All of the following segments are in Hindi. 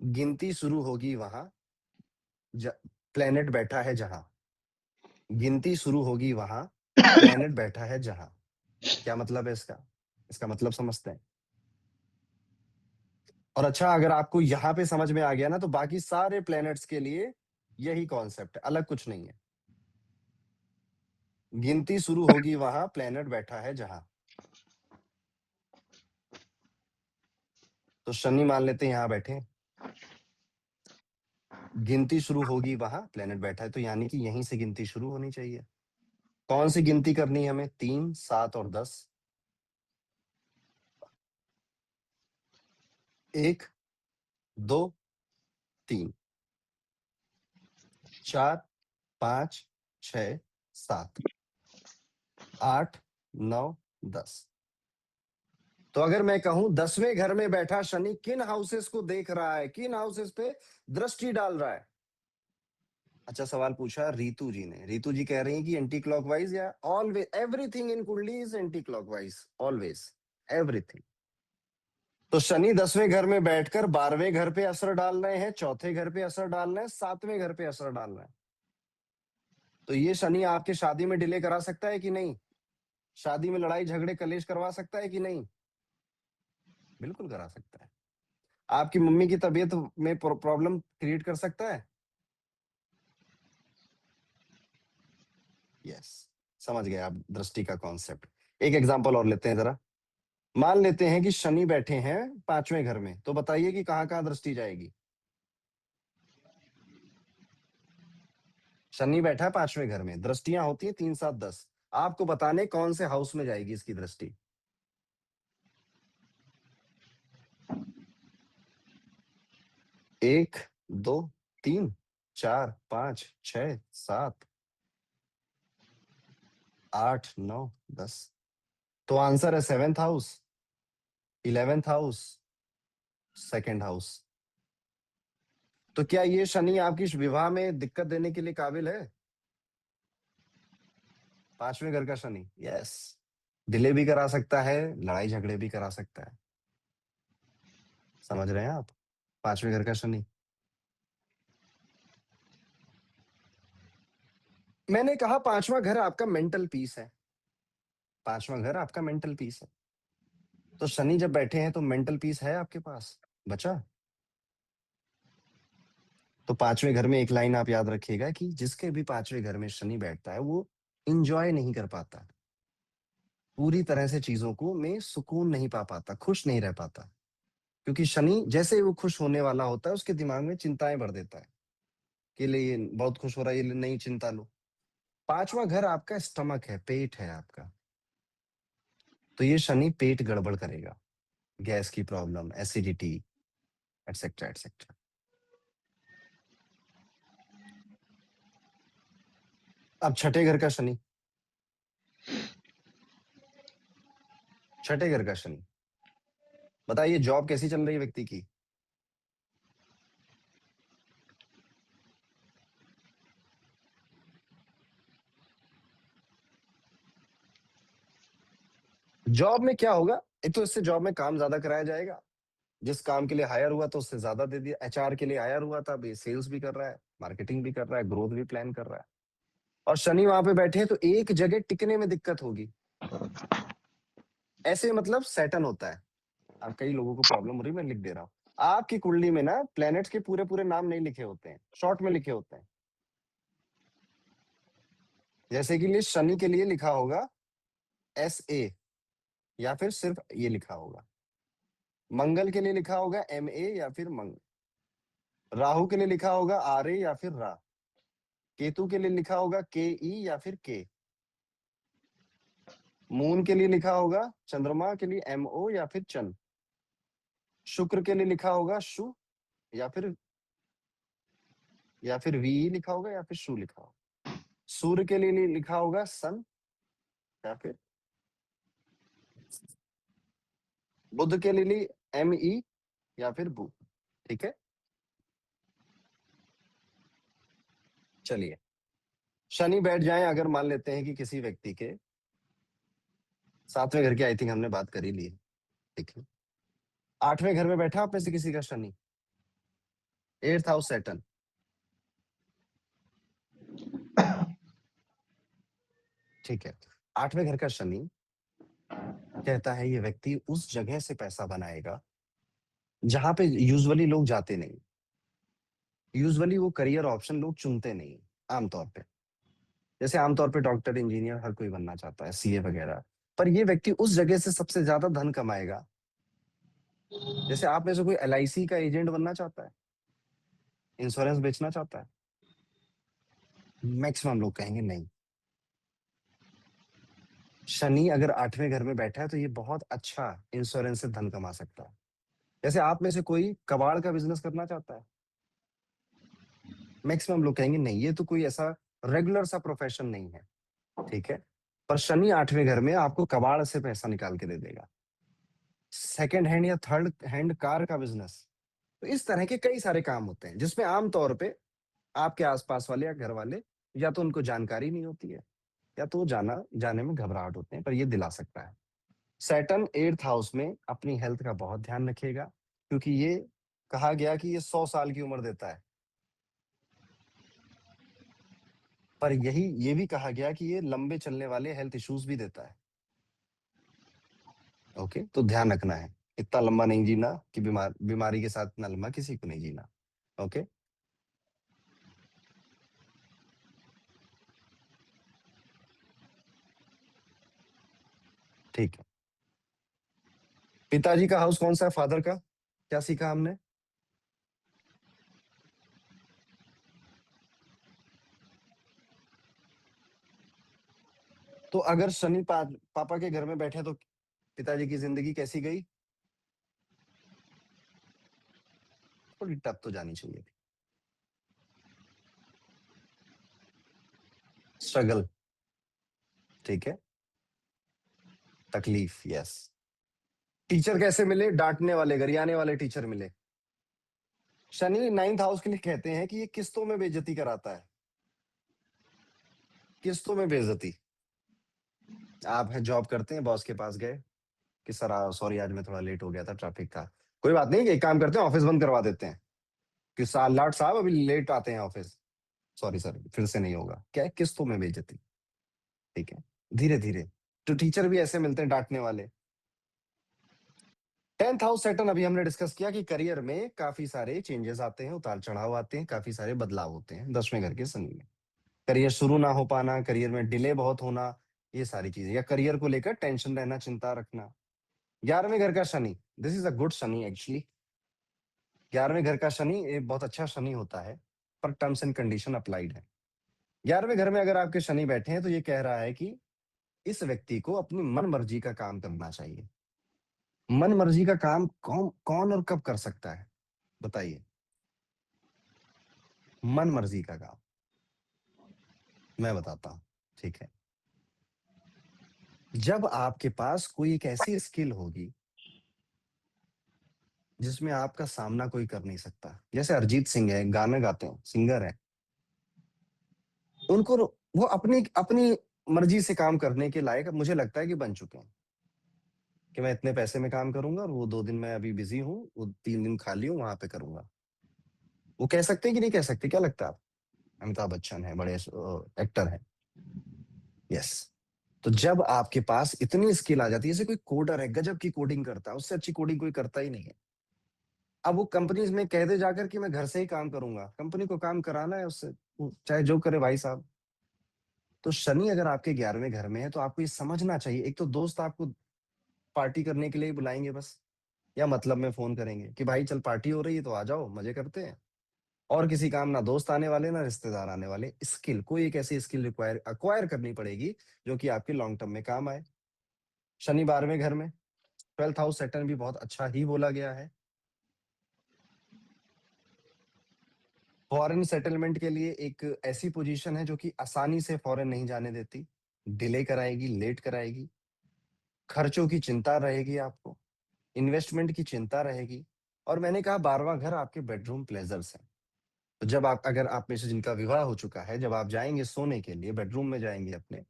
गिनती शुरू होगी वहां प्लेनेट बैठा है जहां। गिनती शुरू होगी वहां प्लेनेट बैठा है जहां। क्या मतलब है इसका? इसका मतलब समझते हैं। और अच्छा, अगर आपको यहाँ पे समझ में आ गया ना, तो बाकी सारे प्लैनेट्स के लिए यही कॉन्सेप्ट है, अलग कुछ नहीं है। गिनती शुरू होगी वहां प्लैनेट बैठा है जहां। तो शनि मान लेते हैं यहां बैठे। गिनती शुरू होगी वहां प्लैनेट बैठा है, तो यानी कि यहीं से गिनती शुरू होनी चाहिए। कौन सी गिनती करनी है हमें? 3, 7 और 10। 1, 2, 3, 4, 5, 6, 7, 8, 9, 10। तो अगर मैं कहूं 10वें घर में बैठा शनि किन हाउसेस को देख रहा है, किन हाउसेस पे दृष्टि डाल रहा है? अच्छा सवाल पूछा रीतू जी ने। रीतू जी कह रही हैं कि एंटी क्लॉकवाइज या ऑलवेज, एवरीथिंग इन कुंडली is anti clockwise, always, everything. तो शनि 10वें घर में बैठकर 12वें घर पे असर डाल रहे हैं, चौथे घर पे असर डाल रहे हैं, 7वें घर पे असर डाल रहे हैं। तो ये शनि आपके शादी में डिले करा सकता है कि नहीं? शादी में लड़ाई झगड़े कलेश करवा सकता है कि नहीं? बिल्कुल करा सकता है। आपकी मम्मी की तबीयत में प्रॉब्लम क्रिएट कर सकता है। यस, समझ गए आप दृष्टि का कॉन्सेप्ट। एक एग्जांपल और लेते हैं जरा। मान लेते हैं कि शनि बैठे हैं 5वें घर में, तो बताइए कि कहां कहां दृष्टि जाएगी? शनि बैठा है 5वें घर में, दृष्टियां होती है 3, 7, 10। आपको बताने कौन से हाउस में जाएगी इसकी दृष्टि? एक, दो, 3, 4, 5, 6, 7, 8, 9, 10। तो आंसर है 7th house, 11th house, second house. तो क्या ये शनि आपकी विवाह में दिक्कत देने के लिए काबिल है? 5वें घर का शनि, यस, डिले भी करा सकता है, लड़ाई झगड़े भी करा सकता है। समझ रहे हैं आप? 5वें घर का शनि। मैंने कहा 5वां घर आपका मेंटल पीस है। 5वां घर आपका मेंटल पीस है। तो शनि जब बैठे हैं तो मेंटल पीस है आपके पास बचा? तो 5वें घर में एक लाइन आप याद रखिएगा कि जिसके भी 5वें घर में शनि बैठता है वो इंजॉय नहीं कर पाता, पूरी तरह से चीजों को में सुकून नहीं पा पाता, खुश नहीं रह पाता। क्योंकि शनि जैसे ही वो खुश होने वाला होता है उसके दिमाग में चिंताएं भर देता है कि ले ये बहुत खुश हो रहा है, ये नई चिंता लो। 5वां घर आपका स्टमक है, पेट है आपका। तो ये शनि पेट गड़बड़ करेगा, गैस की प्रॉब्लम, एसिडिटी, एटसेट्रा एटसेट्रा। अब छठे घर का शनि। छठे घर का शनि, बताइए जॉब कैसी चल रही है व्यक्ति की? जॉब में क्या होगा? एक तो इससे जॉब में काम ज्यादा कराया जाएगा। जिस काम के लिए हायर हुआ तो उससे ज्यादा दे दिया। एचआर के लिए हायर हुआ था, अभी सेल्स भी कर रहा है, मार्केटिंग भी कर रहा है, ग्रोथ भी प्लान कर रहा है। और शनि वहां पे बैठे हैं तो एक जगह टिकने में दिक्कत होगी। ऐसे मतलब सैटर्न होता है। अब कई लोगों को प्रॉब्लम हो रही है, मैं लिख दे रहा हूँ। आपकी कुंडली में ना प्लैनेट्स के पूरे पूरे नाम नहीं लिखे होते हैं, शॉर्ट में लिखे होते हैं। जैसे कि लिए शनि के लिए लिखा होगा SA, या फिर सिर्फ ये लिखा होगा। मंगल के लिए लिखा होगा MA या फिर मंग। राहु के लिए लिखा होगा RA या फिर रा। केतु के लिए लिखा होगा KE या फिर के। मून के लिए लिखा होगा, चंद्रमा के लिए MO या फिर चंद। शुक्र के लिए लिखा होगा शु, या फिर VE लिखा होगा, या फिर शु लिखा होगा। सूर्य के लिए लिखा होगा सन, या फिर बुध के लिए ME या फिर बु। ठीक है, चलिए। शनि बैठ जाए अगर मान लेते हैं कि किसी व्यक्ति के 7वें घर की, आई थिंक हमने बात कर ही ली है, ठीक है। 8वें घर में बैठा आप में से किसी का शनि, 8th हाउस सैटर्न। ठीक है। 8वें घर का शनि कहता है ये व्यक्ति उस जगह से पैसा बनाएगा जहां पे यूजुअली लोग जाते नहीं। यूजुअली वो करियर ऑप्शन लोग चुनते नहीं आमतौर पे। जैसे आमतौर पे डॉक्टर, इंजीनियर हर कोई बनना चाहता है, सीए वगैरह। पर ये व्यक्ति उस जगह से सबसे ज्यादा धन कमाएगा। जैसे आप में से कोई एलआईसी का एजेंट बनना चाहता है, इंश्योरेंस बेचना चाहता है? मैक्सिमम लोग कहेंगे नहीं। शनि अगर 8वें घर में बैठा है तो ये बहुत अच्छा इंश्योरेंस से धन कमा सकता है। जैसे आप में से कोई कबाड़ का बिजनेस करना चाहता है? मैक्सिमम लोग कहेंगे नहीं, ये तो कोई ऐसा रेगुलर सा प्रोफेशन नहीं है। ठीक है। पर शनि 8वें घर में आपको कबाड़ से पैसा निकाल के दे देगा। सेकंड हैंड या थर्ड हैंड कार का बिजनेस। तो इस तरह के कई सारे काम होते हैं जिसमें आमतौर पे आपके आसपास वाले या घर वाले या तो उनको जानकारी नहीं होती है या तो वो जाने में घबराहट होते हैं, पर ये दिला सकता है। सैटर्न 8th हाउस में अपनी हेल्थ का बहुत ध्यान रखिएगा, क्योंकि ये कहा गया कि ये 100 साल की उम्र देता है। पर ये भी कहा गया कि ये लंबे चलने वाले हेल्थ इश्यूज भी देता है। ओके, तो ध्यान रखना है। इतना लंबा नहीं जीना कि बीमारी के साथ इतना लंबा किसी को नहीं जीना। ओके। ठीक है। पिताजी का हाउस कौन सा है, फादर का? क्या सीखा हमने? तो अगर शनि पापा के घर में बैठे तो पिताजी की जिंदगी कैसी गई? थोड़ी टफ तो जानी चाहिए थी। स्ट्रगल। ठीक है। तकलीफ, यस। टीचर कैसे मिले? डांटने वाले, गरियाने वाले टीचर मिले। शनि 9th हाउस के लिए कहते हैं कि ये किस्तों में बेइज्जती कराता है। किस्तों में बेइज्जती। आप है जॉब करते हैं, बॉस के पास गए कि सर सॉरी आज मैं थोड़ा लेट हो गया था, ट्रैफिक था। कोई बात नहीं, एक काम करते हैं, ऑफिस बंद करवा देते हैं कि साल लाट साहब अभी लेट आते हैं ऑफिस। सॉरी सर, फिर से नहीं होगा। क्या है? किस्तों में बेइज्जती। ठीक है। धीरे धीरे। तो टीचर भी ऐसे मिलते हैं, डांटने वाले। 10th हाउस सैटर्न, अभी हमने डिस्कस किया कि करियर में काफी सारे चेंजेस आते हैं, उतार चढ़ाव आते हैं, काफी सारे बदलाव होते हैं 10वें घर के शनि में। करियर शुरू ना हो पाना, करियर में डिले बहुत होना, ये सारी चीजें, या करियर को लेकर टेंशन रहना, चिंता रखना। 11वें घर का Shani, this is a good Shani actually. 11वें घर का शनि एक बहुत अच्छा शनि होता है, पर टर्म्स एंड कंडीशन अप्लाइड है। 11वें घर में अगर आपके शनि बैठे हैं तो ये कह रहा है कि इस व्यक्ति को अपनी मन मर्जी का काम करना चाहिए। मन मर्जी का काम कौन कौन और कब कर सकता है, बताइए? मन मर्जी का काम मैं बताता हूं। ठीक है। जब आपके पास कोई एक ऐसी स्किल होगी जिसमें आपका सामना कोई कर नहीं सकता, जैसे अरिजीत सिंह है, गाने गाते हैं, सिंगर है। उनको वो अपनी अपनी मर्जी से काम करने के लायक मुझे लगता है कि बन चुके हैं, कि मैं इतने पैसे में काम करूंगा और वो 2 दिन मैं अभी बिजी हूँ, वो 3 दिन खाली हूँ, वहां पे करूंगा। वो कह सकते हैं कि नहीं कह सकते, क्या लगता है आप? अमिताभ बच्चन है, बड़े एक्टर हैं। यस। तो जब आपके पास इतनी स्किल आ जाती है, जैसे कोई कोडर है, गजब की कोडिंग करता है, उससे अच्छी कोडिंग कोई करता ही नहीं है। अब वो कंपनीज में कह दे जाकर कि मैं घर से ही काम करूंगा, कंपनी को काम कराना है उससे, वो चाहे जो करे भाई साहब। तो शनि अगर आपके 11वें घर में है तो आपको ये समझना चाहिए, एक तो दोस्त आपको पार्टी करने के लिए ही बुलाएंगे बस, या मतलब में फोन करेंगे कि भाई चल पार्टी हो रही है तो आ जाओ, मजे करते हैं। और किसी काम ना दोस्त आने वाले ना रिश्तेदार आने वाले। स्किल, कोई एक ऐसी स्किल रिक्वायर अक्वायर करनी पड़ेगी जो कि आपके लॉन्ग टर्म में काम आए। शनि 12वें घर में, 12th हाउस सेटन भी बहुत अच्छा ही बोला गया है। फॉरेन सेटलमेंट के लिए एक ऐसी पोजीशन है जो कि आसानी से फॉरेन नहीं जाने देती, डिले कराएगी, लेट कराएगी। खर्चों की चिंता रहेगी आपको, इन्वेस्टमेंट की चिंता रहेगी। और मैंने कहा 12वां घर आपके बेडरूम प्लेजर्स है। तो जब आप, अगर आप में से जिनका विवाह हो चुका है, जब आप जाएंगे सोने के लिए, बेडरूम में जाएंगे अपने,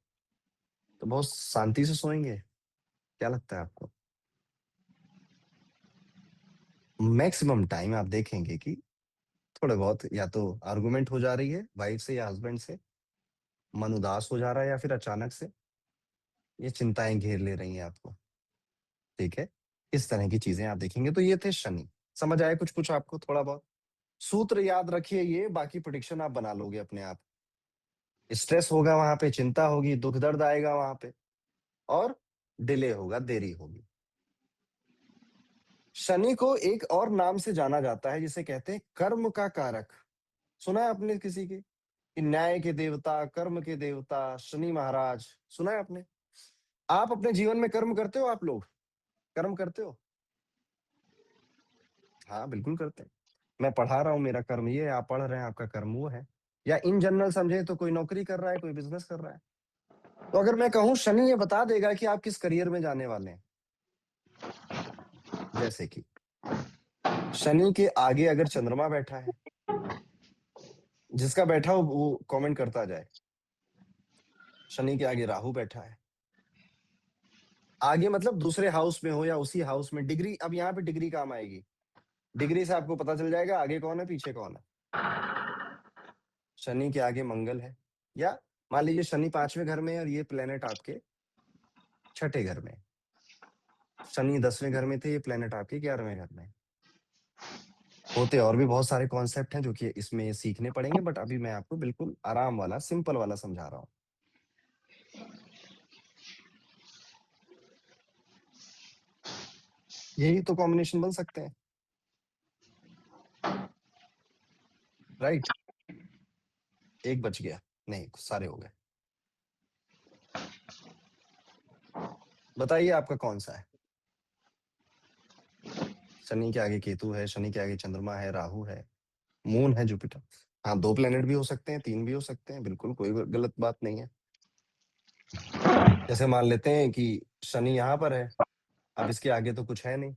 तो बहुत शांति से सोएंगे। क्या लगता है आपको? मैक्सिमम टाइम आप देखेंगे कि थोड़े बहुत या तो आर्गुमेंट हो जा रही है वाइफ से या हस्बैंड से, मन उदास हो जा रहा है, या फिर अचानक से ये चिंताएं घेर ले रही हैं आपको। ठीक है, इस तरह की चीजें आप देखेंगे। तो ये थे शनि। समझ आए कुछ कुछ आपको थोड़ा बहुत? सूत्र याद रखिए ये, बाकी प्रिडिक्शन आप बना लोगे अपने आप। स्ट्रेस होगा वहां पे, चिंता होगी, दुख दर्द आएगा वहां पे, और डिले होगा, देरी होगी। शनि को एक और नाम से जाना जाता है जिसे कहते हैं कर्म का कारक। सुना है आपने किसी के कि न्याय के देवता, कर्म के देवता शनि महाराज? सुना है आपने? आप अपने जीवन में कर्म करते हो? आप लोग कर्म करते हो? हाँ बिल्कुल करते हैं। मैं पढ़ा रहा हूँ, मेरा कर्म ये है, आप पढ़ रहे हैं, आपका कर्म वो है। या इन जनरल समझे तो कोई नौकरी कर रहा है, कोई बिजनेस कर रहा है। तो अगर मैं कहूँ शनि ये बता देगा कि आप किस करियर में जाने वाले हैं। जैसे कि शनि के आगे अगर चंद्रमा बैठा है, जिसका बैठा हो वो कमेंट करता जाए। शनि के आगे राहु बैठा है, आगे मतलब दूसरे हाउस में हो या उसी हाउस में। डिग्री, अब यहाँ पे डिग्री काम आएगी। डिग्री से आपको पता चल जाएगा आगे कौन है पीछे कौन है। शनि के आगे मंगल है, या मान लीजिए शनि 5वें घर में है और ये प्लेनेट आपके 6ठे घर में। शनि 10वें घर में थे, ये प्लेनेट आपके 11वें घर में। होते और भी बहुत सारे कॉन्सेप्ट हैं जो कि इसमें सीखने पड़ेंगे, बट अभी मैं आपको बिल्कुल आराम वाला, सिंपल वाला समझा रहा हूँ। यही तो कॉम्बिनेशन बन सकते हैं, राइट? एक बच गया, नहीं सारे हो गए। बताइए आपका कौन सा है? शनि के आगे केतु है, शनि के आगे चंद्रमा है, राहु है, मून है, जुपिटर। हाँ 2 प्लेनेट भी हो सकते हैं, 3 भी हो सकते हैं, बिल्कुल कोई गलत बात नहीं है। जैसे मान लेते हैं कि शनि यहाँ पर है, अब इसके आगे तो कुछ है नहीं,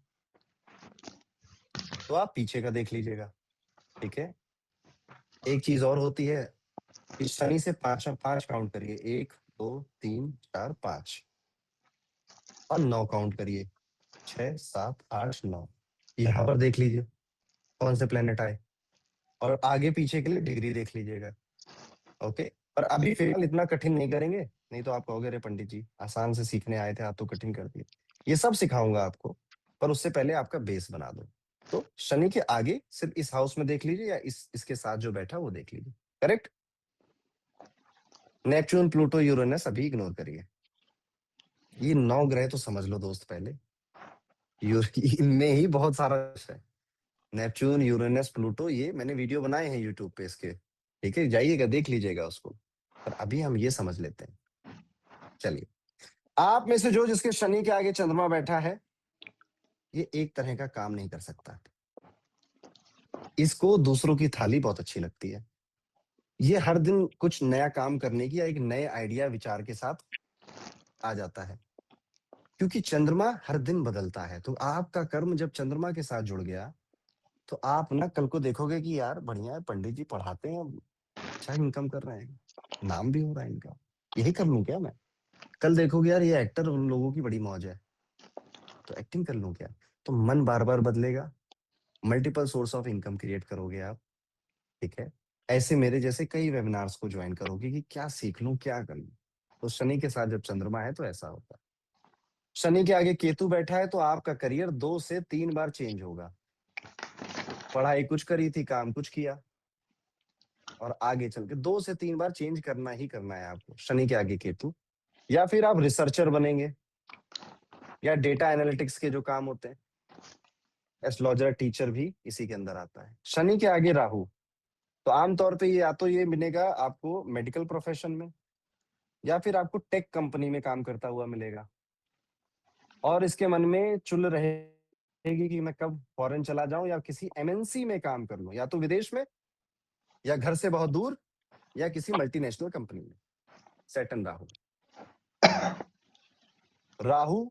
तो आप पीछे का देख लीजिएगा। ठीक है, एक चीज और होती है कि शनि से 5 5 काउंट करिए, 1 2 3 4 5, और 9 काउंट करिए, 6 7 8 9। यहाँ पर देख लीजिए कौन से प्लेनेट आए, और आगे पीछे के लिए डिग्री देख लीजिएगा। ओके, पर अभी फिलहाल इतना कठिन नहीं करेंगे, नहीं तो आप कहोगे अरे पंडित जी आसान से सीखने आए थे, आप तो कठिन कर दिए। ये सब सिखाऊंगा आपको, पर उससे पहले आपका बेस बना दो। तो शनि के आगे सिर्फ इस हाउस में देख लीजिए, या इसके साथ जो बैठा वो देख लीजिए। करेक्ट? नेपच्यून, प्लूटो, यूरेनस अभी इग्नोर करिए। ये 9 ग्रह तो समझ लो दोस्त पहले। इनमें ही बहुत सारा है। नेपच्यून, यूरेनस, प्लूटो, ये मैंने वीडियो बनाए हैं यूट्यूब पे इसके। ठीक है, जाइएगा देख लीजिएगा उसको। पर अभी हम ये समझ लेते हैं। चलिए, आप में से जो जिसके शनि के आगे चंद्रमा बैठा है, ये एक तरह का काम नहीं कर सकता। इसको दूसरों की थाली बहुत अच्छी लगती है। ये हर दिन कुछ नया काम करने की या एक नए आइडिया विचार के साथ आ जाता है, क्योंकि चंद्रमा हर दिन बदलता है। तो आपका कर्म जब चंद्रमा के साथ जुड़ गया, तो आप ना कल को देखोगे कि यार बढ़िया है, पंडित जी पढ़ाते हैं, अच्छा इनकम कर रहे हैं, नाम भी हो रहा है इनका, यही कर लूं क्या मैं? कल देखोगे यार ये एक्टर, उन लोगों की बड़ी मौज है, तो एक्टिंग कर लूं क्या? तो मन बार बार बदलेगा, multiple source of income create करोगे आप। ठीक है, ऐसे मेरे जैसे कई वेबिनार्स को ज्वाइन करोगे कि क्या सीख लूं, क्या कर लूं। तो शनि के साथ जब चंद्रमा है तो ऐसा होता है। शनि के आगे केतु बैठा है तो आपका करियर 2 से 3 बार चेंज होगा। पढ़ाई कुछ करी थी, काम कुछ किया, और आगे चल के 2 से 3 बार चेंज करना ही करना है आपको, शनि के आगे केतु। या फिर आप रिसर्चर बनेंगे, या डेटा एनालिटिक्स के जो काम होते हैं, एस्ट्रोलॉजर, टीचर भी इसी के अंदर आता है। शनि के आगे राहु, तो आमतौर पे ये या तो ये मिलेगा आपको मेडिकल प्रोफेशन में, या फिर आपको टेक कंपनी में काम करता हुआ मिलेगा। और इसके मन में चुल रहेगी कि मैं कब फॉरेन चला जाऊं या किसी एमएनसी में काम कर लूं, या तो विदेश में, या घर से बहुत दूर, या किसी मल्टीनेशनल कंपनी में। सैटर्न राहु, राहु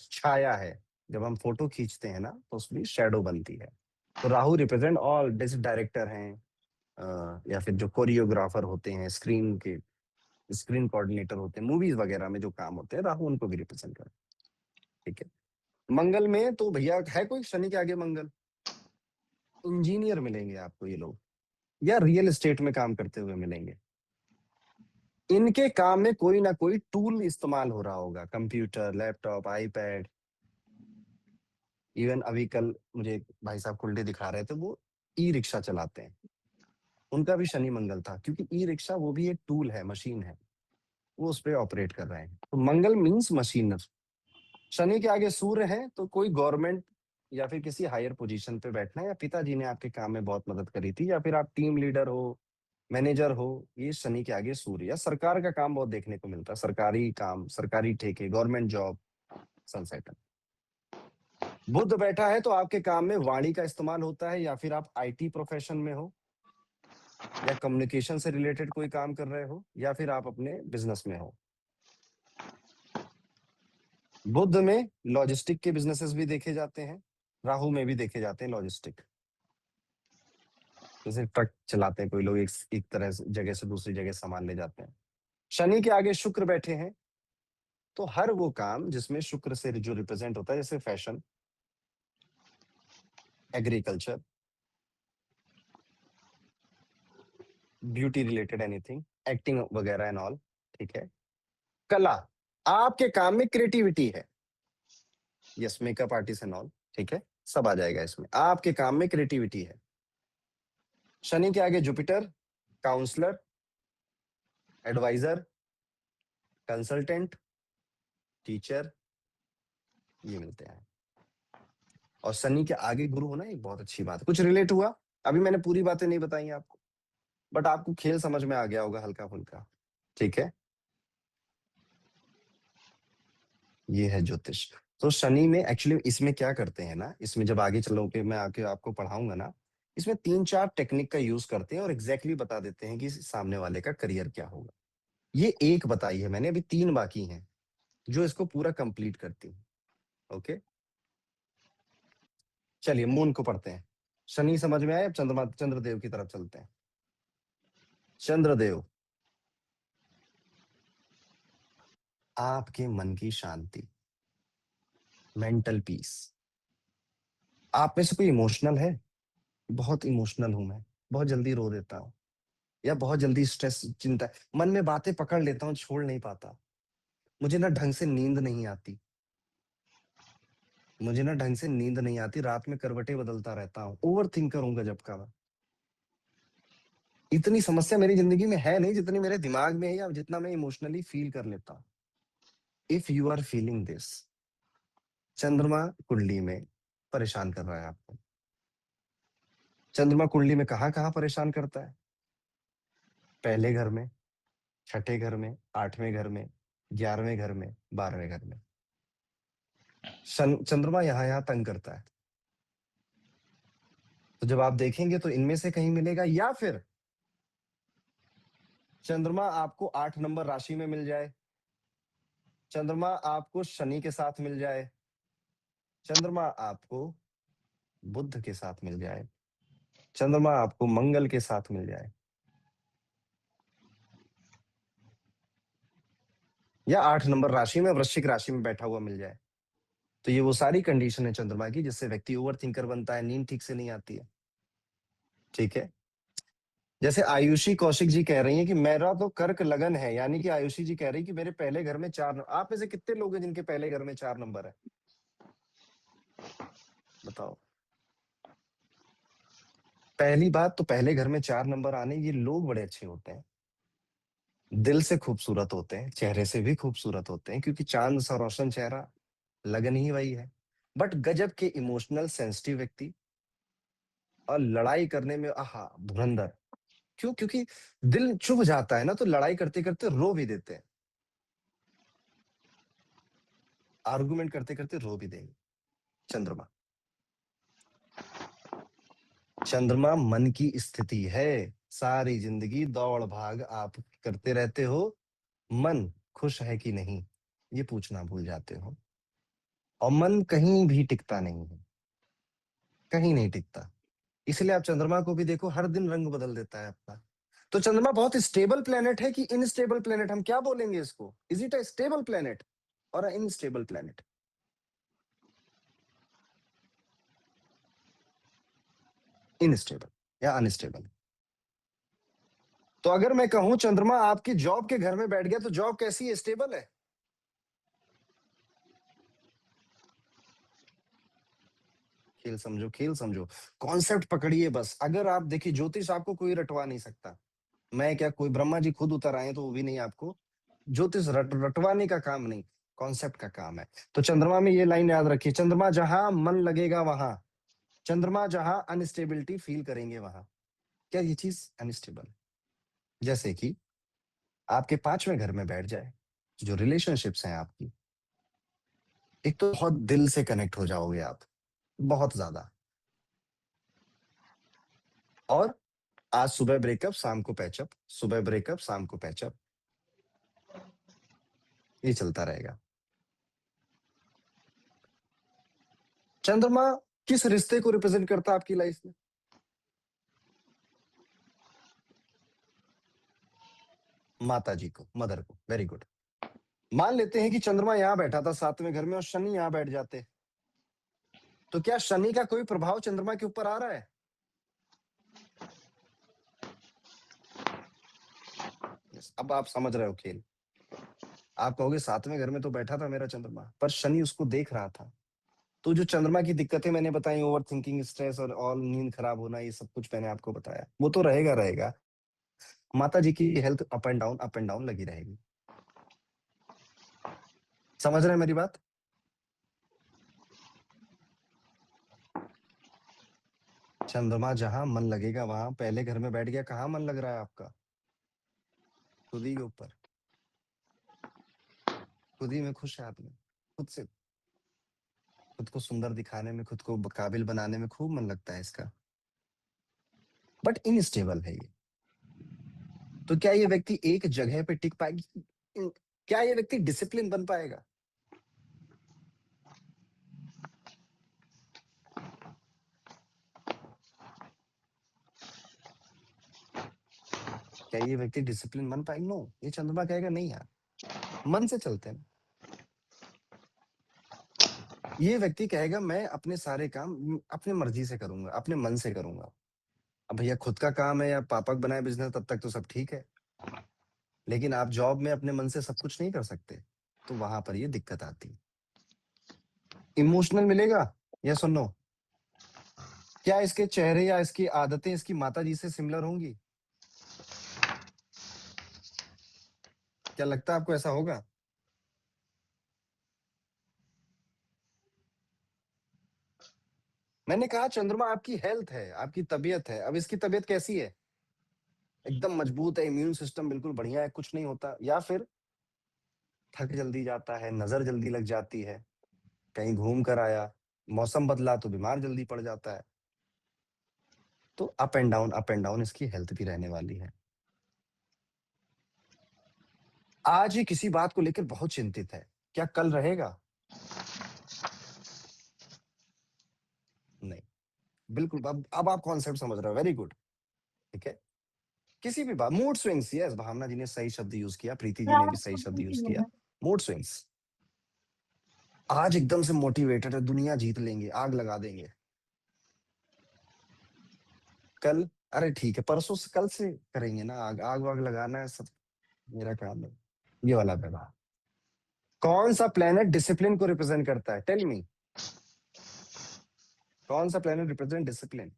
छाया है। जब हम फोटो खींचते हैं ना तो उसमें शैडो बनती है। तो राहु रिप्रेजेंट ऑल, जैसे डायरेक्टर हैं, या फिर जो कोरियोग्राफर होते हैं, स्क्रीन कोऑर्डिनेटर होते हैं, मूवीज वगैरह में जो काम होते हैं, राहु उनको भी रिप्रेजेंट करता है। ठीक है, मंगल में तो भैया है कोई शनि के आगे मंगल? इंजीनियर मिलेंगे आपको ये लोग, या रियल एस्टेट में काम करते हुए मिलेंगे। इनके काम में कोई ना कोई टूल इस्तेमाल हो रहा होगा, कंप्यूटर, लैपटॉप, आईपैड। इवन अभी कल मुझे एक भाई साहब कुंडली दिखा रहे थे, वो ई रिक्शा चलाते हैं। उनका भी शनि मंगल था, क्योंकि ई रिक्शा वो भी एक टूल है, मशीन है, वो उस पर ऑपरेट कर रहे हैं। तो मंगल मीन्स मशीनर। शनि के आगे सूर्य है, तो कोई गवर्नमेंट या फिर किसी हायर पोजीशन पे बैठना, या पिताजी ने आपके काम में बहुत मदद करी थी, या फिर आप टीम लीडर हो, मैनेजर हो, ये शनि के आगे सूर्य। या सरकार का काम बहुत देखने को मिलता है, सरकारी काम, सरकारी ठेके, गवर्नमेंट जॉब, सनसेट। बुध बैठा है तो आपके काम में वाणी का इस्तेमाल होता है, या फिर आप आईटी प्रोफेशन में हो, या कम्युनिकेशन से रिलेटेड कोई काम कर रहे हो, या फिर आप अपने बिजनेस में हो। बुध में लॉजिस्टिक के बिजनेसेस भी देखे जाते हैं, राहु में भी देखे जाते हैं लॉजिस्टिक। जैसे ट्रक चलाते हैं कोई लोग, एक तरह से जगह से दूसरी जगह सामान ले जाते हैं। शनि के आगे शुक्र बैठे हैं, तो हर वो काम जिसमें शुक्र से जो रिप्रेजेंट होता है, जैसे fashion, agriculture, beauty related anything, acting वगैरह एंड ऑल, ठीक है। कला, आपके काम में क्रिएटिविटी है, yes, makeup artist and all, ठीक है, सब आ जाएगा इसमें। आपके काम में क्रिएटिविटी है। शनि के आगे Jupiter, counsellor, adviser, consultant, teacher, ये मिलते हैं। और शनि के आगे गुरु होना एक बहुत अच्छी बात है। कुछ रिलेट हुआ? अभी मैंने पूरी बातें नहीं बताई आपको, बट आपको खेल समझ में आ गया होगा हल्का फुल्का, ठीक है। ये है ज्योतिष। तो शनि में एक्चुअली इसमें क्या करते हैं ना, इसमें जब आगे चलो के मैं आके आपको पढ़ाऊंगा ना, इसमें 3-4 टेक्निक का यूज करते हैं और एग्जैक्टली बता देते हैं कि सामने वाले का करियर क्या होगा। ये एक बताई है मैंने, अभी 3 बाकी हैं जो इसको पूरा कंप्लीट करती है। ओके, चलिए मून को पढ़ते हैं। शनि समझ में आया, अब चंद्रमा, चंद्रदेव की तरफ चलते हैं। चंद्रदेव आपके मन की शांति, मेंटल पीस। आप में से कोई इमोशनल है? बहुत इमोशनल हूं मैं, बहुत जल्दी रो देता हूँ, या बहुत जल्दी स्ट्रेस, चिंता, मन में बातें पकड़ लेता हूँ, छोड़ नहीं पाता। मुझे ना ढंग से नींद नहीं आती, मुझे ना ढंग से नींद नहीं आती, रात में करवटें बदलता रहता हूँ, ओवर थिंकर हूँ गजब का मैं। इतनी समस्या मेरी जिंदगी में है नहीं जितनी मेरे दिमाग में है, या जितना मैं इमोशनली फील कर लेता हूँ। If you are feeling this, चंद्रमा कुंडली में परेशान कर रहा है आपको। चंद्रमा कुंडली में कहाँ कहाँ परेशान करता है? पहले घर में, छठे घर में, 8वें घर में, 11वें घर में, 12वें घर में। चंद्रमा यहाँ यहाँ तंग करता है। तो जब आप देखेंगे तो इनमें से कहीं मिलेगा, या फिर चंद्रमा आपको 8 नंबर राशि में मिल जाए, चंद्रमा आपको शनि के साथ मिल जाए, चंद्रमा आपको बुध के साथ मिल जाए, चंद्रमा आपको मंगल के साथ मिल जाए, या 8 नंबर राशि में वृश्चिक राशि में बैठा हुआ मिल जाए। तो ये वो सारी कंडीशन है चंद्रमा की जिससे व्यक्ति ओवर थिंकर बनता है, नींद ठीक से नहीं आती है, ठीक है। जैसे आयुषी कौशिक जी कह रही हैं कि मेरा तो कर्क लगन है, यानी कि आयुषी जी कह रही कि मेरे पहले घर में 4 नंबर। आप में से कितने लोग हैं जिनके पहले घर में 4 नंबर है? बताओ। पहली बात तो पहले घर में 4 नंबर आने, ये लोग बड़े अच्छे होते हैं, दिल से खूबसूरत होते हैं, चेहरे से भी खूबसूरत होते हैं, क्योंकि चांद सा रोशन चेहरा, लगन ही वही है। बट गजब के इमोशनल सेंसिटिव व्यक्ति, और लड़ाई करने में आहा धुरंधर। क्यों? क्योंकि दिल चुभ जाता है ना, तो लड़ाई करते करते रो भी देते हैं, आर्गुमेंट करते करते रो भी देंगे। चंद्रमा, चंद्रमा मन की स्थिति है। सारी जिंदगी दौड़ भाग आप करते रहते हो, मन खुश है कि नहीं ये पूछना भूल जाते हो, और मन कहीं भी टिकता नहीं है, कहीं नहीं टिकता। इसलिए आप चंद्रमा को भी देखो, हर दिन रंग बदल देता है अपना। तो चंद्रमा बहुत स्टेबल प्लेनेट है कि इनस्टेबल प्लेनेट, हम क्या बोलेंगे इसको? Is it a stable planet और अ इनस्टेबल प्लेनेट? इनस्टेबल या अनस्टेबल। तो अगर मैं कहूं चंद्रमा आपकी जॉब के घर में बैठ गया तो जॉब कैसी है, स्टेबल है? खेल समझो, खेल समझो, कॉन्सेप्ट पकड़िए बस। अगर आप देखिए, ज्योतिष आपको कोई रटवा नहीं सकता। मैं क्या, कोई ब्रह्मा जी खुद उतर आए तो वो भी नहीं आपको। ज्योतिष रटवाने का काम नहीं, कॉन्सेप्ट का काम है। तो चंद्रमा में ये लाइन याद रखिए, चंद्रमा जहां मन लगेगा वहां, चंद्रमा जहां अनस्टेबिलिटी फील करेंगे वहां। क्या ये चीज अनस्टेबल है? जैसे कि आपके पांचवें घर में बैठ जाए, जो रिलेशनशिप्स हैं आपकी, एक तो बहुत दिल से कनेक्ट हो जाओगे आप, बहुत ज्यादा। और आज सुबह ब्रेकअप, शाम को पैचअप, सुबह ब्रेकअप, शाम को पैचअप, ये चलता रहेगा। चंद्रमा किस रिश्ते को रिप्रेजेंट करता है आपकी लाइफ में? माता जी को, मदर को। Very good. मान लेते हैं कि चंद्रमा यहां बैठा था सातवें घर में और शनि यहां बैठ जाते, तो क्या शनि का कोई प्रभाव चंद्रमा के ऊपर आ रहा है? yes, अब आप समझ रहे हो खेल। आप कहोगे सातवें घर में तो बैठा था मेरा चंद्रमा, पर शनि उसको देख रहा था। तो जो चंद्रमा की दिक्कतें मैंने बताई, ओवर थिंकिंग, स्ट्रेस और ऑल, नींद खराब होना, ये सब कुछ मैंने आपको बताया, वो तो रहेगा रहेगा। माता जी की हेल्थ अप एंड डाउन लगी रहेगी। समझ रहे हैं मेरी बात? चंद्रमा जहां मन लगेगा वहां, पहले घर में बैठ गया, कहाँ मन लग रहा है आपका? खुद ही के ऊपर। खुद ही में खुश है आदमी, खुद से। खुद को सुंदर दिखाने में, खुद को काबिल बनाने में खूब मन लगता है इसका। बट इनस्टेबल है ये। तो क्या ये व्यक्ति एक जगह पे टिक पाएगी? क्या ये व्यक्ति डिसिप्लिन बन पाएगा? क्या ये व्यक्ति डिसिप्लिन बन पाएगा? नो। ये चंद्रमा कहेगा नहीं यार, मन से चलते हैं। ये व्यक्ति कहेगा मैं अपने सारे काम अपने मर्जी से करूंगा, अपने मन से करूंगा। अब भैया खुद का काम है या पापक बनाए बिजनेस, तब तक तो सब ठीक है। लेकिन आप जॉब में अपने मन से सब कुछ नहीं कर सकते, तो वहां पर ये दिक्कत आती। इमोशनल मिलेगा या सुनो? क्या इसके चेहरे या इसकी आदतें इसकी माता जी से सिमिलर होंगी? क्या लगता है आपको ऐसा होगा? मैंने कहा चंद्रमा आपकी हेल्थ है, आपकी तबीयत है। अब इसकी तबीयत कैसी है? एकदम मजबूत है, इम्यून सिस्टम बिल्कुल बढ़िया है, कुछ नहीं होता, या फिर थक जल्दी जाता है, नजर जल्दी लग जाती है, कहीं घूम कर आया, मौसम बदला तो बीमार जल्दी पड़ जाता है। तो अप एंड डाउन इसकी हेल्थ भी रहने वाली है। आज ये किसी बात को लेकर बहुत चिंतित है, क्या कल रहेगा? नहीं। बिल्कुल, अब आप कॉन्सेप्ट समझ रहे हो, वेरी गुड। ठीक है। किसी भी बात, मूड स्विंग्स, यस, भावना जी ने सही शब्द यूज किया, प्रीति जी ने भी सही शब्द यूज किया, मूड स्विंग्स। आज एकदम से मोटिवेटेड है, दुनिया जीत लेंगे, आग लगा देंगे। कल, अरे ठीक है, परसों से, कल से करेंगे ना, आग आग वाग लगाना है सब, मेरा काम है। ये वाला व्यवहार। कौन सा प्लेनेट डिसिप्लिन को रिप्रेजेंट करता है, टेल मी? कौन सा प्लेनेट रिप्रेजेंट डिसिप्लिन?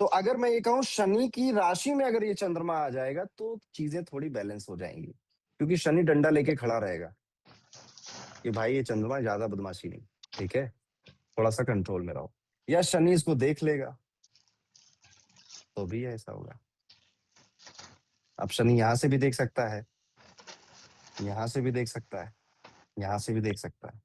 तो अगर मैं ये कहूं शनि की राशि में अगर ये चंद्रमा आ जाएगा तो चीजें थोड़ी बैलेंस हो जाएंगी, क्योंकि शनि डंडा लेके खड़ा रहेगा कि भाई ये चंद्रमा ज्यादा बदमाशी नहीं, ठीक है, थोड़ा सा कंट्रोल में रहो। या शनि इसको देख लेगा, तो भी ऐसा होगा। अब शनि यहां से भी देख सकता है, यहां से भी देख सकता है, यहां से भी देख सकता है।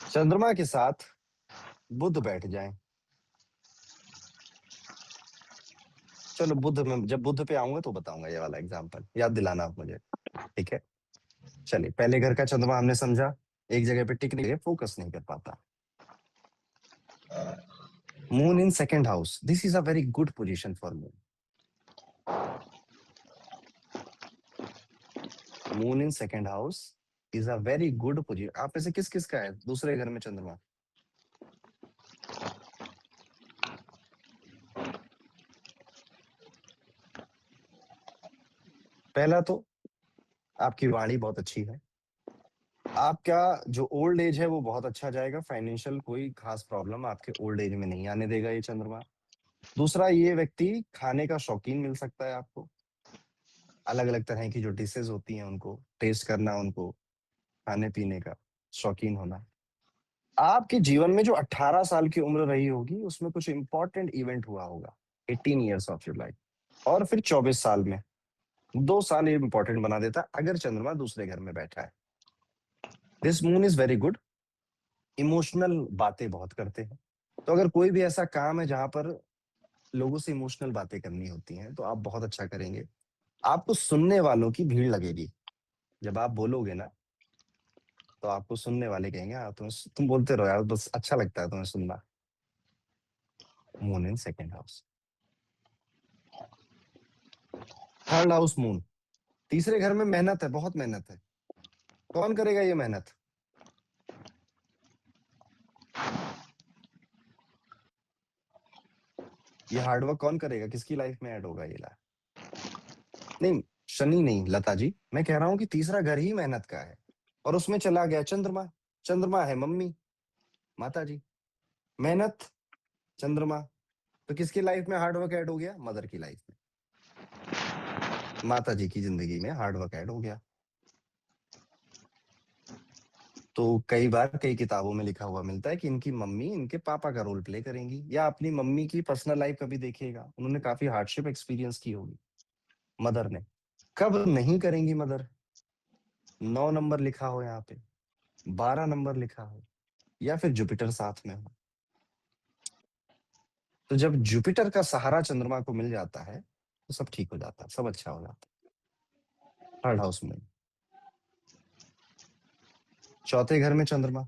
चंद्रमा के साथ बुध बैठ जाए, चलो बुध में, जब बुध पे आऊंगा तो बताऊंगा ये वाला एग्जांपल, याद दिलाना आप मुझे, ठीक है? चलिए, पहले घर का चंद्रमा हमने समझा, एक जगह पे टिक नहीं, फोकस नहीं कर पाता। Moon in second house, this is a very good position for moon. Moon in second house is a very good position. आप में से किस किस का है दूसरे घर में चंद्रमा? पहला तो आपकी वाणी बहुत अच्छी है। आपका जो ओल्ड एज है वो बहुत अच्छा जाएगा। फाइनेंशियल कोई खास प्रॉब्लम आपके ओल्ड एज में नहीं आने देगा ये चंद्रमा। दूसरा, ये व्यक्ति खाने का शौकीन मिल सकता है आपको। अलग अलग तरह की जो डिशेज होती हैं उनको टेस्ट करना, उनको खाने पीने का शौकीन होना। आपके जीवन में जो 18 साल की उम्र रही होगी उसमें कुछ इंपॉर्टेंट इवेंट हुआ होगा। 18 ईयर्स ऑफ योर लाइफ। और फिर 24 साल में 2 साल ये इंपॉर्टेंट बना देता है अगर चंद्रमा दूसरे घर में बैठा है। This moon is very good. Emotional बातें बहुत करते हैं। तो अगर कोई भी ऐसा काम है जहां पर लोगों से इमोशनल बातें करनी होती हैं तो आप बहुत अच्छा करेंगे। आपको सुनने वालों की भीड़ लगेगी। जब आप बोलोगे ना तो आपको सुनने वाले कहेंगे हाँ तुम बोलते रहो यार, बस अच्छा लगता है तुम्हें सुनना। Moon in second house. Third house moon. तीसरे घर में मेहनत है, बहुत मेहनत है। कौन करेगा ये मेहनत? ये हार्डवर्क कौन करेगा? किसकी लाइफ में ऐड होगा ये ला? नहीं, शनि नहीं लता जी, मैं कह रहा हूँ कि तीसरा घर ही मेहनत का है और उसमें चला गया चंद्रमा। चंद्रमा है मम्मी, माता जी। मेहनत, चंद्रमा। तो किसकी लाइफ में हार्डवर्क ऐड हो गया? मदर की लाइफ में। माता जी की जिंदगी में हार्डवर्क ऐड हो गया। तो कई बार कई किताबों में लिखा हुआ मिलता है कि इनकी मम्मी इनके पापा का रोल प्ले करेंगी, या अपनी मम्मी की पर्सनल लाइफ कभी देखिएगा, उन्होंने काफी हार्डशिप एक्सपीरियंस की होगी मदर ने। कब नहीं करेंगी मदर? 9 नंबर लिखा हो यहाँ पे, 12 नंबर लिखा हो, या फिर जुपिटर साथ में हो। तो जब जुपिटर का सहारा चंद्रमा को मिल जाता है तो सब ठीक हो जाता है, सब अच्छा हो जाता है। थर्ड हाउस में चौथे घर में चंद्रमा।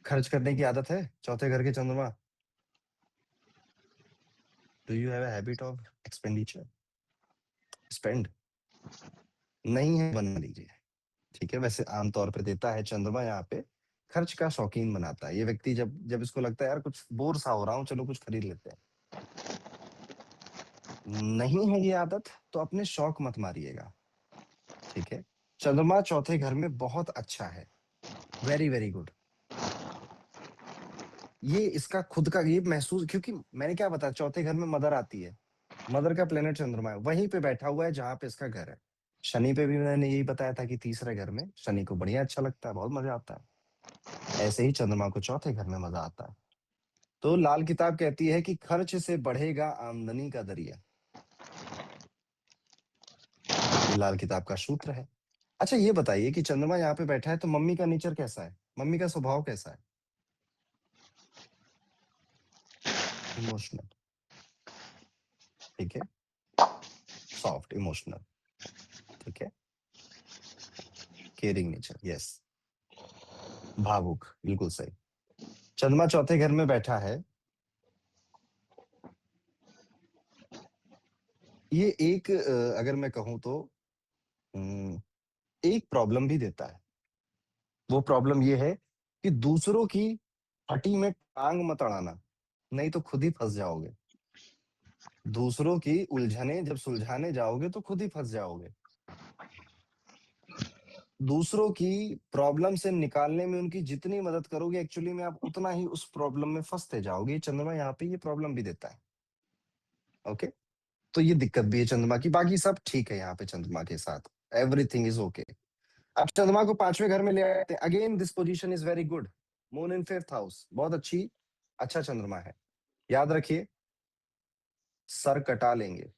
खर्च करने की आदत है चौथे घर के चंद्रमा? Do you have a habit of expenditure? Spend नहीं है, बना लीजिए। ठीक है, वैसे आमतौर पे देता है चंद्रमा यहाँ पे, खर्च का शौकीन बनाता है ये व्यक्ति। जब जब इसको लगता है यार कुछ बोर सा हो रहा हूँ, चलो कुछ खरीद लेते हैं। नहीं है ये आदत तो अपने शौक मत मारिएगा। ठीक है, चंद्रमा चौथे घर में बहुत अच्छा है। Very very good. ये इसका खुद का ये महसूस, क्योंकि मैंने क्या बताया, चौथे घर में मदर आती है। मदर का प्लेनेट चंद्रमा है, वहीं पे बैठा हुआ है जहां पे इसका घर है। शनि पे भी मैंने यही बताया था कि तीसरे घर में शनि को बढ़िया अच्छा लगता है, बहुत मजा आता है। ऐसे ही चंद्रमा को चौथे घर में मजा आता है। तो लाल किताब कहती है कि खर्च से बढ़ेगा आमदनी का दरिया। ये लाल किताब का सूत्र है। अच्छा ये बताइए कि चंद्रमा यहाँ पे बैठा है तो मम्मी का नेचर कैसा है? मम्मी का स्वभाव कैसा है? इमोशनल। ठीक है, सॉफ्ट इमोशनल। ठीक है, केयरिंग नेचर, यस। भावुक, बिल्कुल सही। चंद्रमा चौथे घर में बैठा है। ये एक अगर मैं कहूं तो अम, एक प्रॉब्लम भी देता है। वो प्रॉब्लम ये है कि दूसरों की हड्डी में टांग मत अड़ाना, नहीं तो खुद ही फंस जाओगे। दूसरों की उलझने जब सुलझाने जाओगे तो खुद ही फंस जाओगे। दूसरों की प्रॉब्लम से निकालने में उनकी जितनी मदद करोगे एक्चुअली में आप उतना ही उस प्रॉब्लम में फंसते जाओगे। चंद्रमा यहाँ पे ये प्रॉब्लम भी देता है। ओके, तो ये दिक्कत भी है चंद्रमा की। बाकी सब ठीक है यहाँ पे चंद्रमा के साथ, एवरीथिंग इज ओके। अब चंद्रमा को पांचवें घर में ले आते हैं। Again this position is very good. Moon in fifth house, बहुत अच्छी, अच्छा चंद्रमा है। याद रखिए, सर कटा लेंगे,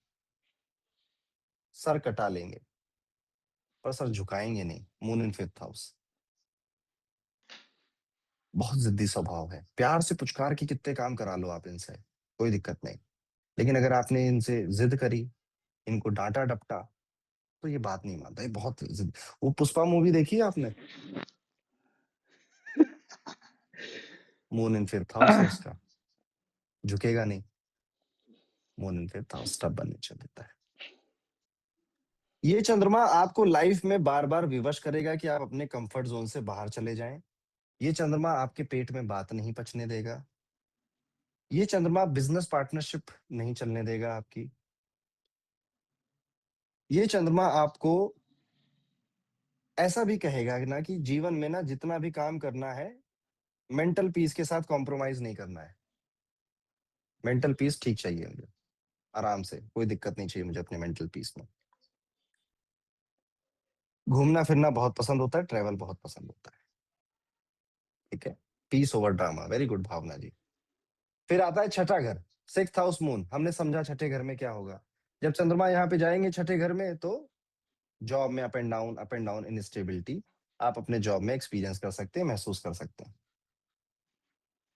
सर कटा लेंगे, पर सर झुकाएंगे नहीं। Moon in fifth house. बहुत जिद्दी स्वभाव है, प्यार से पुचकार के कितने काम करा लो आप इनसे, कोई दिक्कत नहीं। लेकिन अगर आपने इनसे जिद करी, इनको डांटा डपटा, तो ये बात नहीं मानता, ये बहुत जिद। वो पुष्पा मूवी देखी है आपने? मून इन फिफ्थ हाउस है उसका, झुकेगा नहीं। Moon in fifth house stubborn nature देता है। ये चंद्रमा आपको लाइफ में बार बार विवश करेगा कि आप अपने कंफर्ट जोन से बाहर चले जाएं। ये चंद्रमा आपके पेट में बात नहीं पचने देगा। ये चंद्रमा बिजनेस पार्टनरशिप नहीं चलने देगा आपकी। ये चंद्रमा आपको ऐसा भी कहेगा कि ना कि जीवन में ना जितना भी काम करना है, मेंटल पीस के साथ कॉम्प्रोमाइज नहीं करना है। मेंटल पीस ठीक चाहिए मुझे, आराम से, कोई दिक्कत नहीं चाहिए मुझे अपने मेंटल पीस में। घूमना फिरना बहुत पसंद होता है, ट्रैवल बहुत पसंद होता है। ठीक है, peace over drama, very good Bhavna ji. फिर आता है छठा घर, सिक्स्थ हाउस मून। हमने समझा छठे घर में क्या होगा। जब चंद्रमा यहाँ पे जाएंगे छठे घर में, तो जॉब में अप एंड डाउन इनस्टेबिलिटी आप अपने जॉब में एक्सपीरियंस कर सकते हैं, महसूस कर सकते हैं।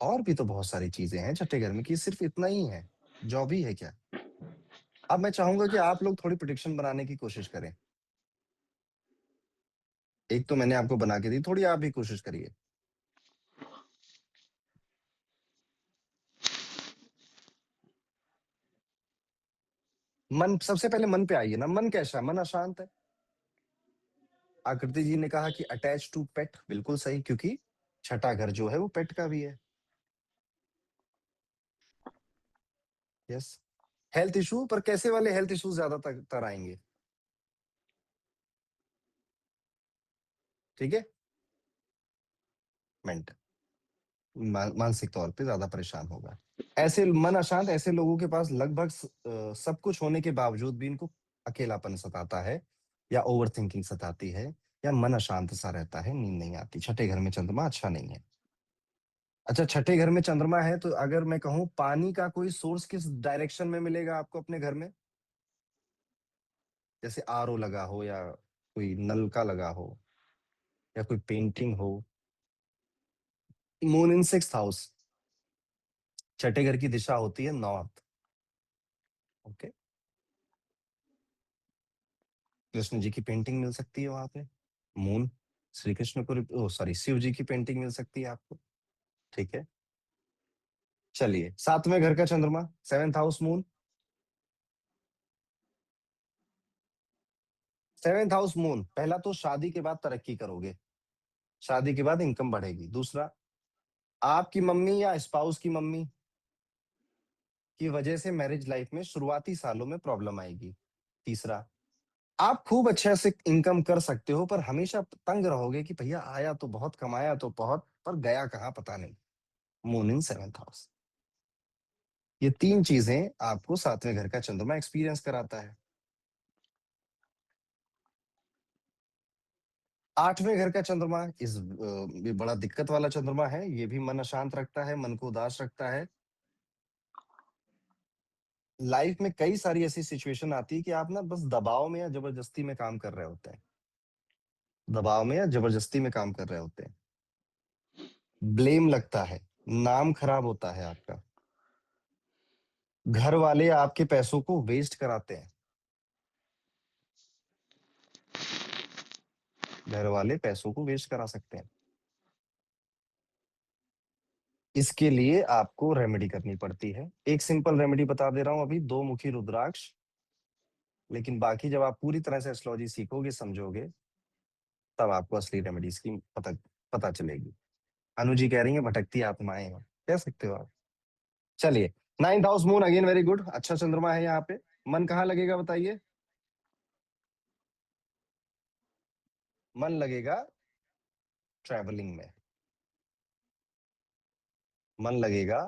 और भी तो बहुत सारी चीजें हैं छठे घर में, कि सिर्फ इतना ही है, जॉब ही है क्या। अब मैं चाहूंगा कि आप लोग थोड़ी प्रिडिक्शन बनाने की कोशिश करें। एक तो मैंने आपको बना के दी, थोड़ी आप भी कोशिश करिए। मन, सबसे पहले मन पे आइए ना। मन कैसा है? मन अशांत है। आकृति जी ने कहा कि अटैच टू पेट, बिल्कुल सही, क्योंकि छठा घर जो है वो पेट का भी है। यस। हेल्थ इशू, पर कैसे वाले हेल्थ इशू ज्यादातर आएंगे? ठीक है, मेंटल, मानसिक तौर पे ज्यादा परेशान होगा। ऐसे मन अशांत, ऐसे लोगों के पास लगभग सब कुछ होने के बावजूद भी इनको अकेलापन सताता है, या ओवर थिंकिंग सताती है, या मन अशांत सा रहता है, नींद नहीं आती। छठे घर में चंद्रमा अच्छा नहीं है। अच्छा, छठे घर में चंद्रमा है तो अगर मैं कहूं पानी का कोई सोर्स किस डायरेक्शन में मिलेगा आपको अपने घर में? जैसे आरओ लगा हो, या कोई नल का लगा हो, या कोई पेंटिंग हो। मून इन सिक्स्थ हाउस, छठे घर की दिशा होती है नॉर्थ। ओके, कृष्ण जी की पेंटिंग मिल सकती है वहां पे। मून श्री कृष्ण को, सॉरी, शिव जी की पेंटिंग मिल सकती है आपको। ठीक है, चलिए, सातवें घर का चंद्रमा, seventh house moon. Seventh house moon, पहला तो शादी के बाद तरक्की करोगे, शादी के बाद इनकम बढ़ेगी। दूसरा, आपकी मम्मी या स्पाउस की मम्मी की वजह से मैरिज लाइफ में शुरुआती सालों में प्रॉब्लम आएगी। तीसरा, आप खूब अच्छे से इनकम कर सकते हो, पर हमेशा तंग रहोगे कि भैया आया तो बहुत, कमाया तो बहुत, पर गया कहाँ पता नहीं। Moon in seventh house. ये तीन चीजें आपको सातवें घर का चंद्रमा एक्सपीरियंस कराता है। आठवें घर का चंद्रमा ये बड़ा दिक्कत वाला चंद्रमा है। ये भी मन अशांत रखता है, मन को उदास रखता है। लाइफ में कई सारी ऐसी सिचुएशन आती है कि आप ना बस दबाव में या जबरदस्ती में काम कर रहे होते हैं। दबाव में या जबरदस्ती में काम कर रहे होते हैं। ब्लेम लगता है, नाम खराब होता है आपका। घर वाले आपके पैसों को वेस्ट कराते हैं। घर वाले पैसों को वेस्ट करा सकते हैं। इसके लिए आपको रेमेडी करनी पड़ती है। एक सिंपल रेमेडी बता दे रहा हूं अभी, दो मुखी रुद्राक्ष। लेकिन बाकी जब आप पूरी तरह से एस्ट्रोलॉजी सीखोगे, समझोगे, तब आपको असली रेमेडीज की पता चलेगी। अनु जी कह रही है भटकती आत्माएं हैं, कह सकते हो आप। चलिए, ninth house moon, again very good, अच्छा चंद्रमा है यहाँ पे। मन कहाँ लगेगा बताइए? मन लगेगा ट्रैवलिंग में। मन लगेगा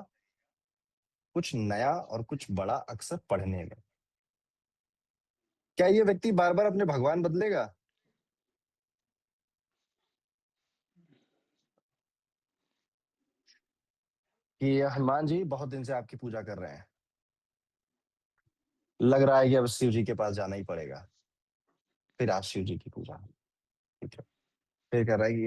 कुछ नया और कुछ बड़ा, अक्सर पढ़ने में। क्या ये व्यक्ति बार बार अपने भगवान बदलेगा? कि हनुमान जी बहुत दिन से आपकी पूजा कर रहे हैं, लग रहा है कि अब शिव जी के पास जाना ही पड़ेगा। फिर आज शिव जी की पूजा, ठीक है। फिर कह रहा है कि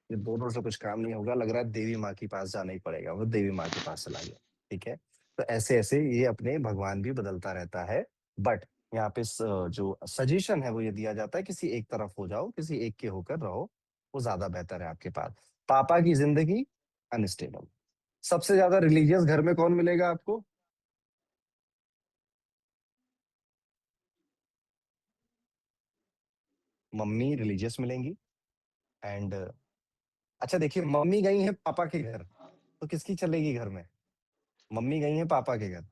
ये दोनों से कुछ काम नहीं होगा, लग रहा है देवी माँ के पास जाना ही पड़ेगा। वो देवी माँ के पास चला गया। ठीक है, तो ऐसे ऐसे ये अपने भगवान भी बदलता रहता है। बट यहाँ पे जो सजेशन है वो ये दिया जाता है, किसी एक तरफ हो जाओ, किसी एक के होकर रहो, वो ज्यादा बेहतर है आपके पास। पापा की जिंदगी अनस्टेबल। सबसे ज्यादा रिलीजियस घर में कौन मिलेगा आपको? मम्मी रिलीजियस मिलेंगी। एंड अच्छा देखिए, मम्मी गई है पापा के घर, तो किसकी चलेगी घर में? मम्मी गई है पापा के घर,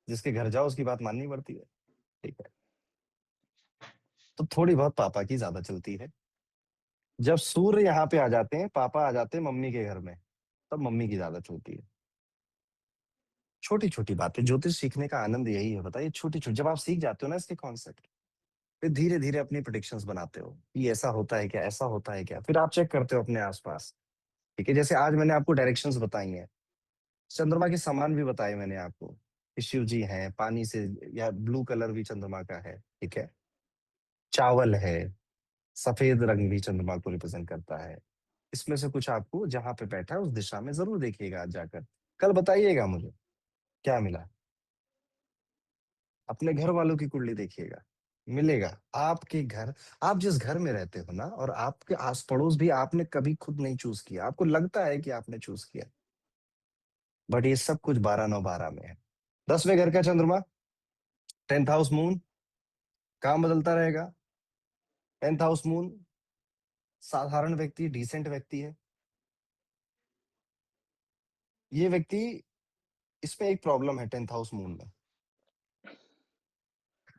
जिसके घर जाओ उसकी बात माननी पड़ती है। ठीक है, तो थोड़ी बहुत पापा की ज्यादा चलती है। जब सूर्य यहाँ पे आ जाते हैं, पापा आ जाते हैं मम्मी के घर में, तब मम्मी की ज्यादा चलती है। छोटी छोटी बातें, ज्योतिष सीखने का आनंद यही है, बताइए, छोटी छोटी, जब आप सीख जाते हो ना इसके कॉन्सेप्ट, फिर धीरे धीरे अपनी प्रिडिक्शंस बनाते हो कि ऐसा होता है क्या, ऐसा होता है क्या, फिर आप चेक करते हो अपने आसपास। ठीक है, जैसे आज मैंने आपको डायरेक्शंस बताई हैं, चंद्रमा के समान भी बताए मैंने आपको कि शिव जी हैं पानी से, या ब्लू कलर भी चंद्रमा का है। ठीक है, चावल है, सफेद रंग भी चंद्रमा को रिप्रेजेंट करता है। इसमें से कुछ आपको जहां पे बैठा है उस दिशा में जरूर देखिएगा आज जाकर, कल बताइएगा मुझे क्या मिला। अपने घर वालों की कुंडली देखिएगा, मिलेगा आपके घर। आप जिस घर में रहते हो ना, और आपके आस पड़ोस भी आपने कभी खुद नहीं चूज किया, आपको लगता है कि आपने चूज किया, बट ये सब कुछ 12/9/12 में है। 10वें घर का चंद्रमा, 10th हाउस मून, काम बदलता रहेगा। 10th हाउस मून, साधारण व्यक्ति, डिसेंट व्यक्ति है ये व्यक्ति। इसमें एक प्रॉब्लम है 10th हाउस मून में।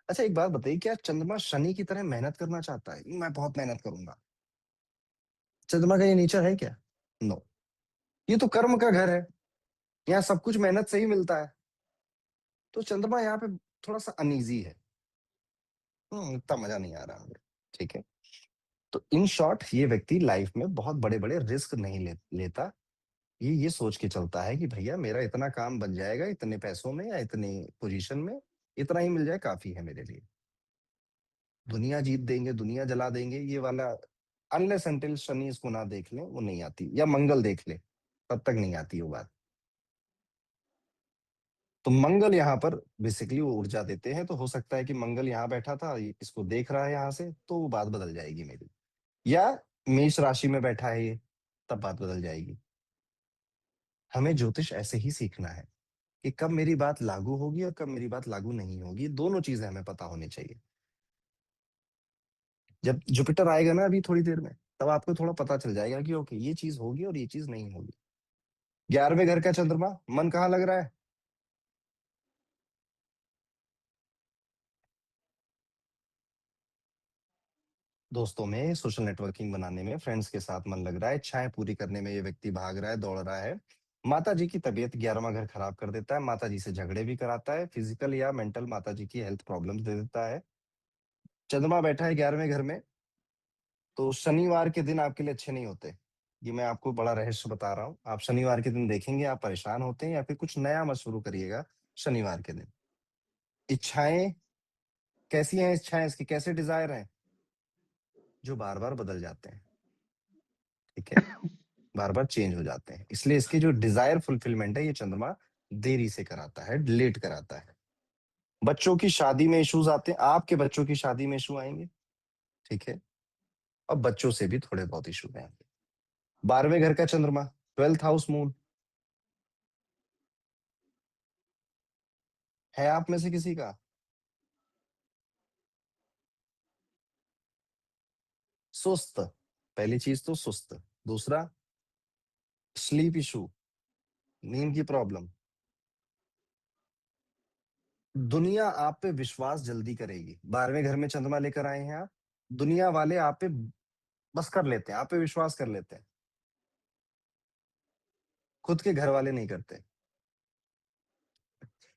अच्छा एक बात बताइए, क्या चंद्रमा शनि की तरह मेहनत करना चाहता है? मैं बहुत मेहनत करूंगा, चंद्रमा का ये नेचर है क्या? नो। ये तो कर्म का घर है, यहाँ सब कुछ मेहनत से ही मिलता है। तो चंद्रमा यहाँ पे थोड़ा सा अनईजी है। इतना मजा नहीं आ रहा मुझे। ठीक है, तो इन शॉर्ट ये व्यक्ति लाइफ में बहुत बड़े बड़े रिस्क नहीं लेता। ये सोच के चलता है कि भैया मेरा इतना काम बन जाएगा, इतने पैसों में या इतनी पोजीशन में, इतना ही मिल जाए काफी है मेरे लिए। दुनिया जीत देंगे, दुनिया जला देंगे, ये वाला अनलेस अनटिल शनि इसको ना देख ले वो नहीं आती, या मंगल देख ले तब तक नहीं आती वो बात। तो मंगल यहाँ पर बेसिकली वो ऊर्जा देते हैं, तो हो सकता है कि मंगल यहाँ बैठा था, इसको देख रहा है यहाँ से, तो वो बात बदल जाएगी मेरी। या मेष राशि में बैठा है ये, तब बात बदल जाएगी। हमें ज्योतिष ऐसे ही सीखना है कि कब मेरी बात लागू होगी और कब मेरी बात लागू नहीं होगी, दोनों चीजें हमें पता होनी चाहिए। जब जुपिटर आएगा ना अभी थोड़ी देर में, तब आपको थोड़ा पता चल जाएगा कि ओके ये चीज होगी और ये चीज नहीं होगी। 11वें घर का चंद्रमा, मन कहाँ लग रहा है? दोस्तों में, सोशल नेटवर्किंग बनाने में, फ्रेंड्स के साथ मन लग रहा है, इच्छाएं पूरी करने में ये व्यक्ति भाग रहा है, दौड़ रहा है। माता जी की तबीयत 11वां घर खराब कर देता है, माता जी से झगड़े भी कराता है, फिजिकल या मेंटल माता जी की हेल्थ प्रॉब्लम्स दे देता है। चंद्रमा बैठा है 11वें घर में, तो शनिवार के दिन आपके लिए अच्छे नहीं होते। ये मैं आपको बड़ा रहस्य बता रहा हूँ, आप शनिवार के दिन देखेंगे आप परेशान होते हैं, या फिर कुछ नया मत शुरू करिएगा शनिवार के दिन। इच्छाएं कैसी हैं, इच्छाएं इसकी कैसे डिजायर हैं, जो बार बार बदल जाते हैं। ठीक है, बार बार चेंज हो जाते हैं, इसलिए इसकी जो डिजायर फुलफिलमेंट है ये चंद्रमा देरी से कराता है, लेट कराता है। बच्चों की शादी में इश्यूज आते हैं, आपके बच्चों की शादी में इशू आएंगे। ठीक है, और बच्चों से भी थोड़े बहुत इशू आएंगे। 12वें घर का चंद्रमा, 12th हाउस मून, है आप में से किसी का? सुस्त, पहली चीज तो सुस्त। दूसरा, स्लीप इशू, नींद की प्रॉब्लम। दुनिया आप पे विश्वास जल्दी करेगी, 12वें घर में चंद्रमा लेकर आए हैं आप। दुनिया वाले आप पे बस कर लेते हैं, आप पे विश्वास कर लेते हैं, खुद के घर वाले नहीं करते।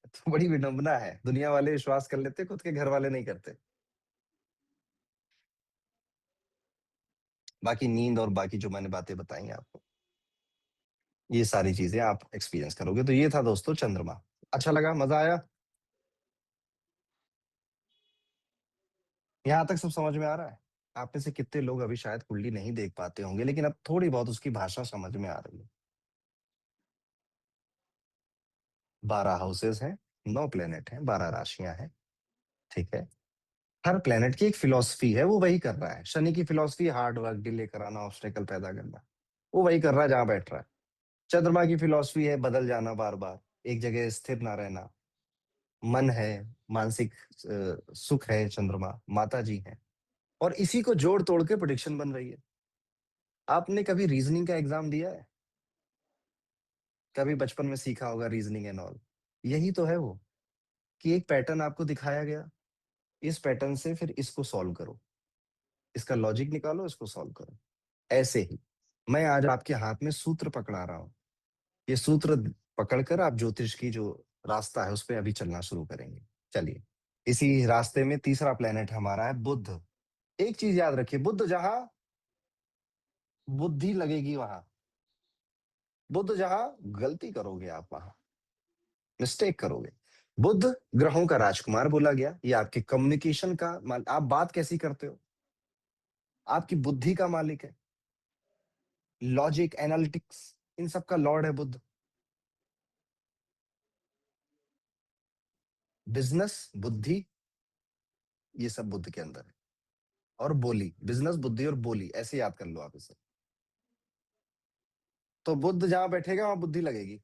तो बड़ी विडंबना है, दुनिया वाले विश्वास कर लेते, खुद के घर वाले नहीं करते। बाकी नींद और बाकी जो मैंने बातें बताई हैं आपको, ये सारी चीजें आप एक्सपीरियंस करोगे। तो ये था दोस्तों चंद्रमा। अच्छा लगा, मजा आया? यहाँ तक सब समझ में आ रहा है? आप में से कितने लोग अभी शायद कुंडली नहीं देख पाते होंगे, लेकिन अब थोड़ी बहुत उसकी भाषा समझ में आ रही है। 12 हाउसेस हैं, 9 प्लेनेट हैं, 12 राशियां हैं। ठीक है, हर प्लेनेट की एक फिलॉसफी है, वो वही कर रहा है। शनि की फिलॉसफी हार्ड वर्क, डिले कराना, ऑब्स्टेकल पैदा करना, वो वही कर रहा है जहां बैठ रहा है। चंद्रमा की फिलॉसफी है बदल जाना, बार बार एक जगह स्थिर ना रहना। मन है, मानसिक सुख है, चंद्रमा माता जी है, और इसी को जोड़ तोड़ के प्रोडिक्शन बन रही है। आपने कभी रीजनिंग का एग्जाम दिया है? कभी बचपन में सीखा होगा रीजनिंग एंड ऑल। यही तो है वो, कि एक पैटर्न आपको दिखाया गया, इस पैटर्न से फिर इसको सॉल्व करो, इसका लॉजिक निकालो, इसको सॉल्व करो। ऐसे ही मैं आज आपके हाथ में सूत्र पकड़ा रहा हूं। ये सूत्र पकड़कर आप ज्योतिष की जो रास्ता है उस पर अभी चलना शुरू करेंगे। चलिए, इसी रास्ते में तीसरा प्लेनेट हमारा है बुध। एक चीज याद रखिए, बुध जहां बुद्धि लगेगी वहां, बुध जहां गलती करोगे आप वहां मिस्टेक करोगे। बुध ग्रहों का राजकुमार बोला गया। ये आपके कम्युनिकेशन का आप बात कैसी करते हो, आपकी बुद्धि का मालिक है। लॉजिक, एनालिटिक्स, इन सब का लॉर्ड है बुध। बिजनेस, बुद्धि, ये सब बुद्ध के अंदर है। और बोली, बिजनेस, बुद्धि और बोली, ऐसे याद कर लो आप इसे। तो बुद्ध जहां बैठेगा वहां बुद्धि लगेगी।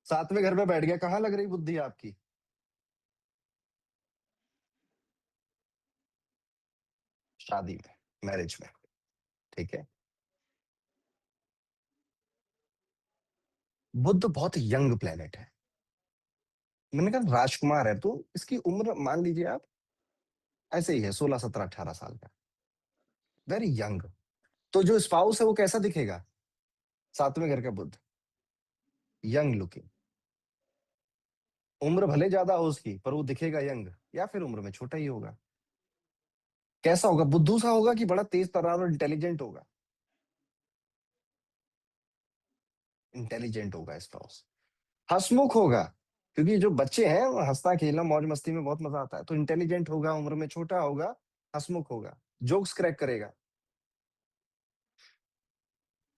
सातवें घर में बैठ गया, कहां लग रही बुद्धि आपकी? शादी में, मैरिज में। ठीक है। बुद्ध बहुत यंग प्लेनेट है। मैंने कहा राजकुमार है, तो इसकी उम्र मान लीजिए आप ऐसे ही है, 16, 17, 18 साल का। Very young. तो जो स्पाउस है वो कैसा दिखेगा? सातवें घर का बुद्ध, यंग लुकिंग। उम्र भले ज्यादा हो उसकी, पर वो दिखेगा यंग, या फिर उम्र में छोटा ही होगा। कैसा होगा? बुद्धू सा होगा कि बड़ा तेज तर्रार और इंटेलिजेंट होगा? इंटेलिजेंट होगा स्पाउस। हंसमुख होगा, क्योंकि जो बच्चे हैं वो हंसना खेलना मौज मस्ती में बहुत मजा आता है। तो इंटेलिजेंट होगा, उम्र में छोटा होगा, हंसमुख होगा, जोक्स क्रैक करेगा।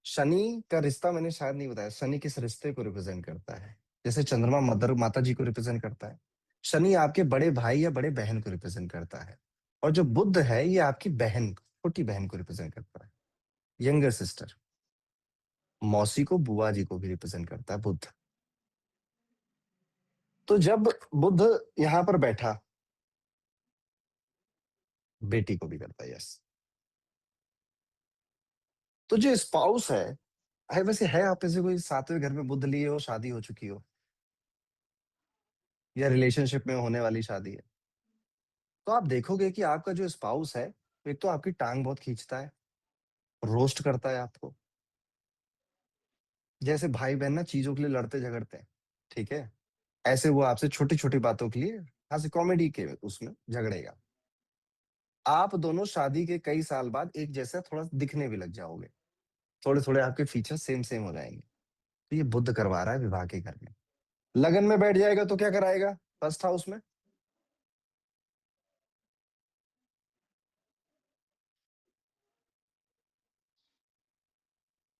शनि का रिश्ता मैंने शायद नहीं बताया, शनि किस रिश्ते को रिप्रेजेंट करता है। जैसे चंद्रमा मदर माता जी को रिप्रेजेंट करता है, शनि आपके बड़े भाई या बड़े बहन को रिप्रेजेंट करता है। और जो बुध है ये आपकी बहन, छोटी बहन को रिप्रेजेंट करता है, यंगर सिस्टर। मौसी को, बुआ जी को भी रिप्रेजेंट करता है बुध। तो जब बुध यहाँ पर बैठा, बेटी को भी करता है, यस। तो जो स्पाउस है वैसे है आप में से कोई सातवें घर में बुध लिए हो, शादी हो चुकी हो, या रिलेशनशिप में होने वाली शादी है, तो आप देखोगे कि आपका जो स्पाउस है, एक तो आपकी टांग बहुत खींचता है, रोस्ट करता है आपको। जैसे भाई बहन ना चीजों के लिए लड़ते झगड़ते हैं, ठीक है, ऐसे वो आपसे छोटी छोटी बातों के लिए, हाँ से कॉमेडी के उसमें झगड़ेगा। आप दोनों शादी के कई साल बाद एक जैसा थोड़ा दिखने भी लग जाओगे, थोड़े थोड़े आपके फीचर सेम सेम हो जाएंगे। तो ये बुद्ध करवा रहा है विवाह के घर में। लगन में बैठ जाएगा तो क्या कराएगा? फर्स्ट हाउस में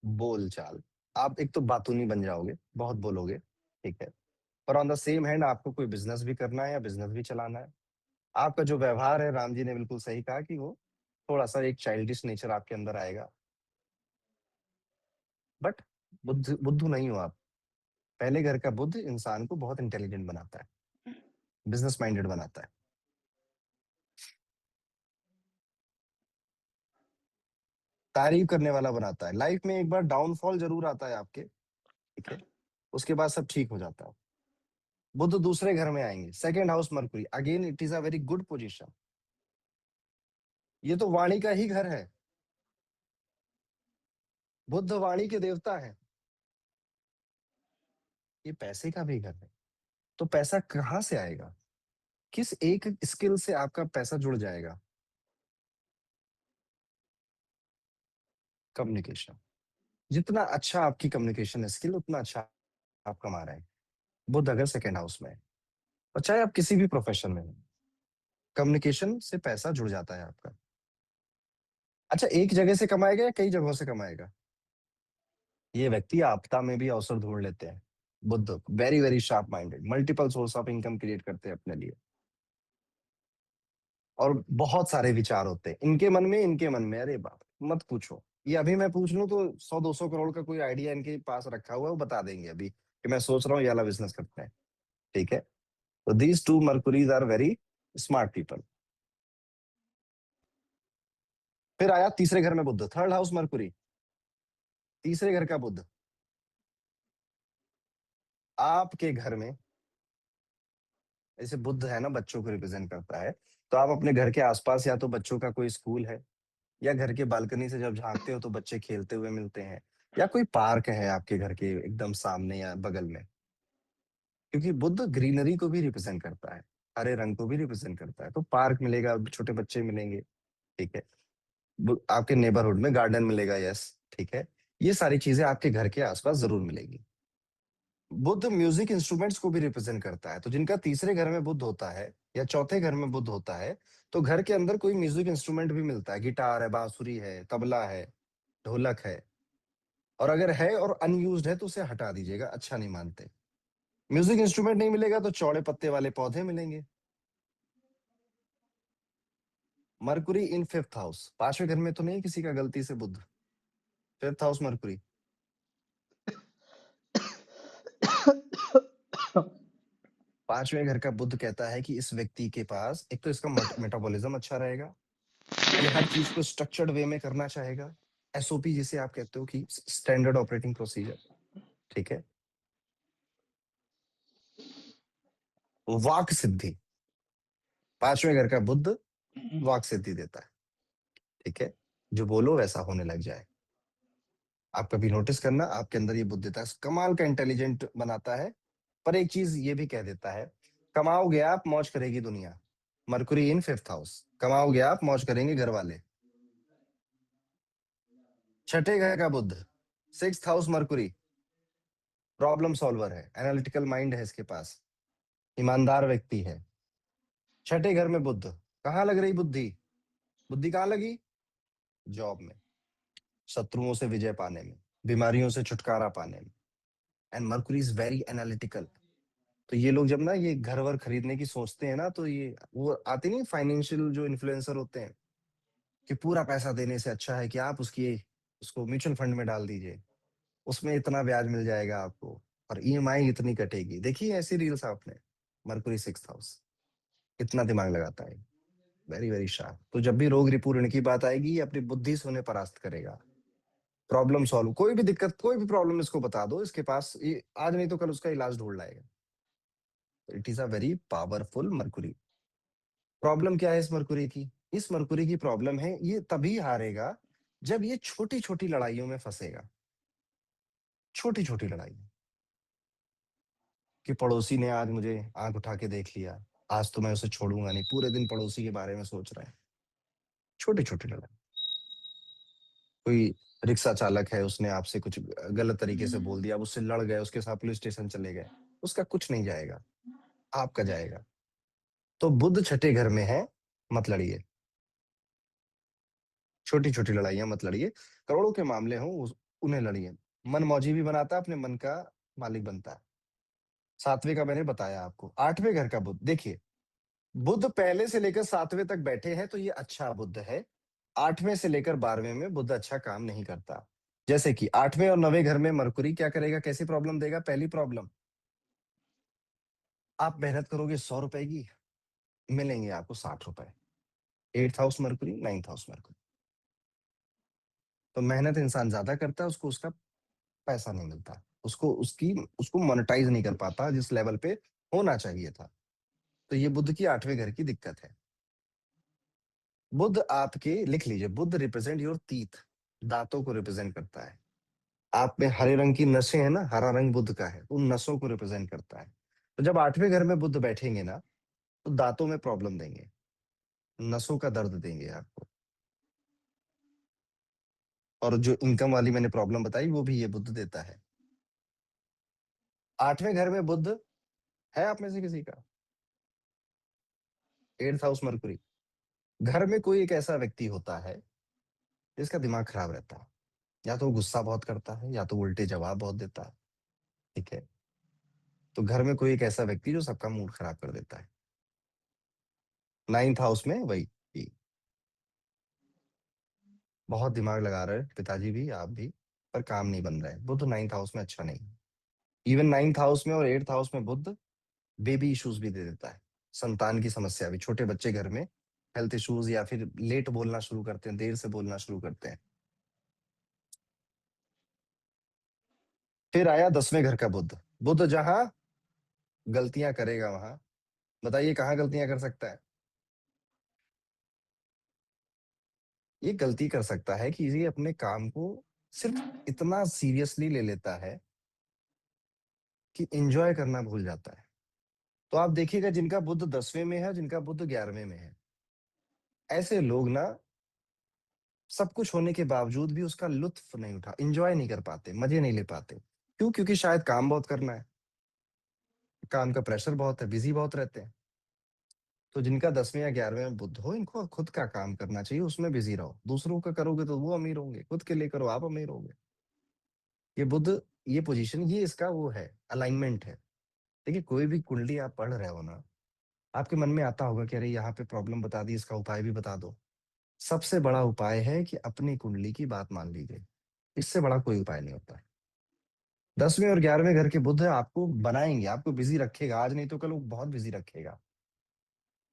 बोल चाल, आप एक तो बातूनी बन जाओगे, बहुत बोलोगे, ठीक है। पर ऑन द सेम हैंड आपको कोई बिजनेस भी करना है या बिजनेस भी चलाना है। आपका जो व्यवहार है, राम जी ने बिल्कुल सही कहा कि वो थोड़ा सा एक चाइल्डिश नेचर आपके अंदर आएगा। बट बुद्धू नहीं हो आप। पहले घर का बुद्ध इंसान को बहुत इंटेलिजेंट बनाता है, बिजनेस माइंडेड बनाता है, तारीफ करने वाला बनाता है। लाइफ में एक बार डाउनफॉल जरूर आता है आपके, ठीक है, उसके बाद सब ठीक हो जाता है। बुद्ध दूसरे घर में आएंगे, second house Mercury, again it is a very good position. ये तो वाणी का ही घर है, बुद्ध वाणी के देवता है। ये पैसे का भी घर है। तो पैसा कहाँ से आएगा? किस एक स्किल से आपका पैसा जुड़ जाएगा? कम्युनिकेशन। जितना अच्छा आपकी कम्युनिकेशन स्किल, उतना अच्छा आप कमा रहे हैं। बुध अगर सेकेंड हाउस में है, और चाहे आप किसी भी प्रोफेशन में हो, कम्युनिकेशन से पैसा जुड़ जाता है आपका। अच्छा, एक जगह से कमाएगा या कई जगहों से कमाएगा? ये व्यक्ति आपदा में भी अवसर ढूंढ लेते हैं। Buddha very very sharp minded, multiple source of income create करते हैं अपने लिए। और बहुत सारे विचार होते हैं इनके मन में, इनके मन में, अरे बाप मत पूछो। ये अभी मैं पूछ लूं तो 100-200 करोड़ का कोई आइडिया इनके पास रखा हुआ है, वो बता देंगे अभी कि मैं सोच रहा हूँ ये वाला बिजनेस करते हैं, ठीक है। तो these two mercuries are very smart people. फिर आया तीसरे घर में बुध, थर्ड हाउस मर्कुरी, तीसरे घर का बुध आपके घर में। जैसे बुध है ना, बच्चों को रिप्रेजेंट करता है, तो आप अपने घर के आसपास या तो बच्चों का कोई स्कूल है, या घर के बालकनी से जब झांकते हो तो बच्चे खेलते हुए मिलते हैं, या कोई पार्क है आपके घर के एकदम सामने या बगल में। क्योंकि बुध ग्रीनरी को भी रिप्रेजेंट करता है, हरे रंग को भी रिप्रेजेंट करता है, तो पार्क मिलेगा, छोटे बच्चे मिलेंगे, ठीक है। आपके नेबरहुड में गार्डन मिलेगा, यस, ठीक है। ये सारी चीजें आपके घर के आसपास जरूर मिलेगी। बुध म्यूजिक इंस्ट्रूमेंट्स को भी रिप्रेजेंट करता है, तो जिनका तीसरे घर में बुध होता है या चौथे घर में बुध होता है, तो घर के अंदर कोई म्यूजिक इंस्ट्रूमेंट भी मिलता है, गिटार है, बांसुरी है, तबला है, ढोलक है। और अगर है और अनयूज्ड है तो उसे हटा दीजिएगा, अच्छा नहीं मानते। म्यूजिक इंस्ट्रूमेंट नहीं मिलेगा तो चौड़े पत्ते वाले पौधे मिलेंगे। मरकुरी इन फिफ्थ हाउस, पांचवें घर में तो नहीं किसी का गलती से बुध, फिफ्थ हाउस मरकुरी। पांचवें घर का बुध कहता है कि इस व्यक्ति के पास एक तो इसका मेटाबॉलिज्म अच्छा रहेगा, ये हर चीज को स्ट्रक्चर्ड वे में करना चाहेगा, एसओपी जिसे आप कहते हो कि स्टैंडर्ड ऑपरेटिंग प्रोसीजर, ठीक है। वाक सिद्धि, पांचवें घर का बुध वाक सिद्धि देता है, ठीक है। जो बोलो वैसा होने लग जाए। आप कभी नोटिस करना, आपके अंदर ये बुद्धिता कमाल का इंटेलिजेंट बनाता है। पर एक चीज ये भी कह देता है, कमाओगे आप मौज करेगी दुनिया। मरकुरी इन फिफ्थ हाउस, कमाओगे आप मौज करेंगे घर वाले। छठे घर का Budh, sixth house Mercury, problem solver है, एनालिटिकल माइंड है इसके पास, ईमानदार व्यक्ति है। छठे घर में बुध, कहाँ लग रही बुद्धि, बुद्धि कहाँ लगी, जॉब में, शत्रुओं से विजय पाने में, बीमारियों से छुटकारा पाने में। And Mercury is very analytical. तो ये लोग जब ना ये घर वर खरीदने की सोचते हैं ना, तो ये वो आते नहीं फाइनेंशियल जो इन्फ्लुएंसर होते हैं, कि पूरा पैसा देने से अच्छा है कि आप उसको म्यूचुअल फंड में डाल दीजिए, उसमें इतना ब्याज मिल जाएगा आपको, और ईएमआई इतनी कटेगी। देखिए ऐसी रील्स आपने। मरकुरी सिक्स्थ हाउस इतना दिमाग लगाता है, वेरी वेरी शार्प। तो जब भी रोग रिपू ऋण की बात आएगी, ये अपनी बुद्धि से उन्हें परास्त करेगा। प्रॉब्लम सॉल्व, कोई भी दिक्कत कोई भी प्रॉब्लम इसको बता दो, इसके पास ये आज नहीं तो कल उसका इलाज ढूंढ लाएगा। It is a very powerful Mercury. Problem क्या है इस मरकुरी की, इस मरकुरी की प्रॉब्लम है ये तभी हारेगा जब ये छोटी छोटी लड़ाइयों में फंसेगा। छोटी छोटी लड़ाई, कि पड़ोसी ने आज मुझे आंख उठा के देख लिया, आज तो मैं उसे छोड़ूंगा नहीं, पूरे दिन पड़ोसी के बारे में सोच रहे हैं। छोटी छोटी लड़ाई, कोई रिक्शा चालक है, उसने आपसे कुछ गलत तरीके से बोल दिया, आप उससे लड़ गए, उसके साथ पुलिस स्टेशन चले गए, उसका कुछ नहीं जाएगा, आपका जाएगा। तो बुध छठे घर में है, मत लड़िए, छोटी छोटी लड़ाइयां मत लड़िए। करोड़ों के मामले हों उन्हें लड़िए। मन मौजी भी बनाता है, अपने मन का मालिक बनता है। सातवें का मैंने बताया आपको। आठवें घर का बुध देखिए, बुध पहले से लेकर सातवें तक बैठे हैं तो ये अच्छा बुध है। आठवें से लेकर 12वें में बुध अच्छा काम नहीं करता। जैसे कि आठवें और नवें घर में मरकुरी क्या करेगा, कैसी प्रॉब्लम देगा। पहली प्रॉब्लम, आप मेहनत करोगे 100 रुपए की, मिलेंगे आपको 60 रुपए। Eighth house Mercury, ninth house Mercury. तो मेहनत इंसान ज्यादा करता है, उसको उसका पैसा नहीं मिलता, उसको मोनेटाइज नहीं कर पाता जिस लेवल पे होना चाहिए था। तो ये बुध की आठवें घर की दिक्कत है। बुध आपके, लिख लीजिए, बुध रिप्रेजेंट योर टीथ, दांतों को रिप्रेजेंट करता है। आप में हरे रंग की नसें हैं ना, हरा रंग बुध का है, उन नसों को रिप्रेजेंट करता है। तो जब आठवें घर में बुध बैठेंगे ना, तो दांतों में प्रॉब्लम देंगे, नसों का दर्द देंगे आपको। और जो इनकम वाली मैंने प्रॉब्लम बताई वो भी ये बुध देता है। आठवें घर में बुध है आप में से किसी का, एट्थ हाउस मरकुरी। घर में कोई एक ऐसा व्यक्ति होता है जिसका दिमाग खराब रहता है, या तो वो गुस्सा बहुत करता है, या तो उल्टे जवाब बहुत देता है, ठीक है। तो घर में कोई एक ऐसा व्यक्ति जो सबका मूड खराब कर देता है। नाइन्थ हाउस में वही, कि बहुत दिमाग लगा रहे हैं पिताजी भी आप भी, पर काम नहीं बन रहा है। बुध नाइन्थ हाउस में अच्छा नहीं। इवन नाइन्थ हाउस में और एट्थ हाउस में बुध बेबी इश्यूज भी दे देता है, संतान की समस्या भी। छोटे बच्चे घर में हेल्थ इश्यूज, या फिर लेट बोलना शुरू करते हैं, देर से बोलना शुरू करते हैं। फिर आया 10वें घर का बुध। बुध जहां गलतियां करेगा वहां, बताइए कहाँ गलतियां कर सकता है? ये गलती कर सकता है कि ये अपने काम को सिर्फ इतना सीरियसली ले लेता है कि एंजॉय करना भूल जाता है। तो आप देखिएगा, जिनका बुध 10वें में है, जिनका बुध 11वें में है, ऐसे लोग ना सब कुछ होने के बावजूद भी उसका लुत्फ नहीं उठा, एंजॉय नहीं कर पाते, मजे नहीं ले पाते। क्यों? क्योंकि शायद काम बहुत करना है, काम का प्रेशर बहुत है, बिजी बहुत रहते हैं। तो जिनका 10वें या 11वें में बुध हो, इनको खुद का काम करना चाहिए, उसमें बिजी रहो। दूसरों का करोगे तो वो अमीर होंगे, खुद के लिए करो आप अमीर होंगे। ये बुध, ये पोजीशन, ये इसका वो है, अलाइनमेंट है। देखिए, कोई भी कुंडली आप पढ़ रहे हो ना, आपके मन में आता होगा कि अरे यहाँ पे प्रॉब्लम बता दी, इसका उपाय भी बता दो। सबसे बड़ा उपाय है कि अपनी कुंडली की बात मान लीजिए, इससे बड़ा कोई उपाय नहीं होता है। 10वें और 11वें घर के बुध आपको बनाएंगे, आपको बिजी रखेगा, आज नहीं तो कल वो बहुत बिजी रखेगा।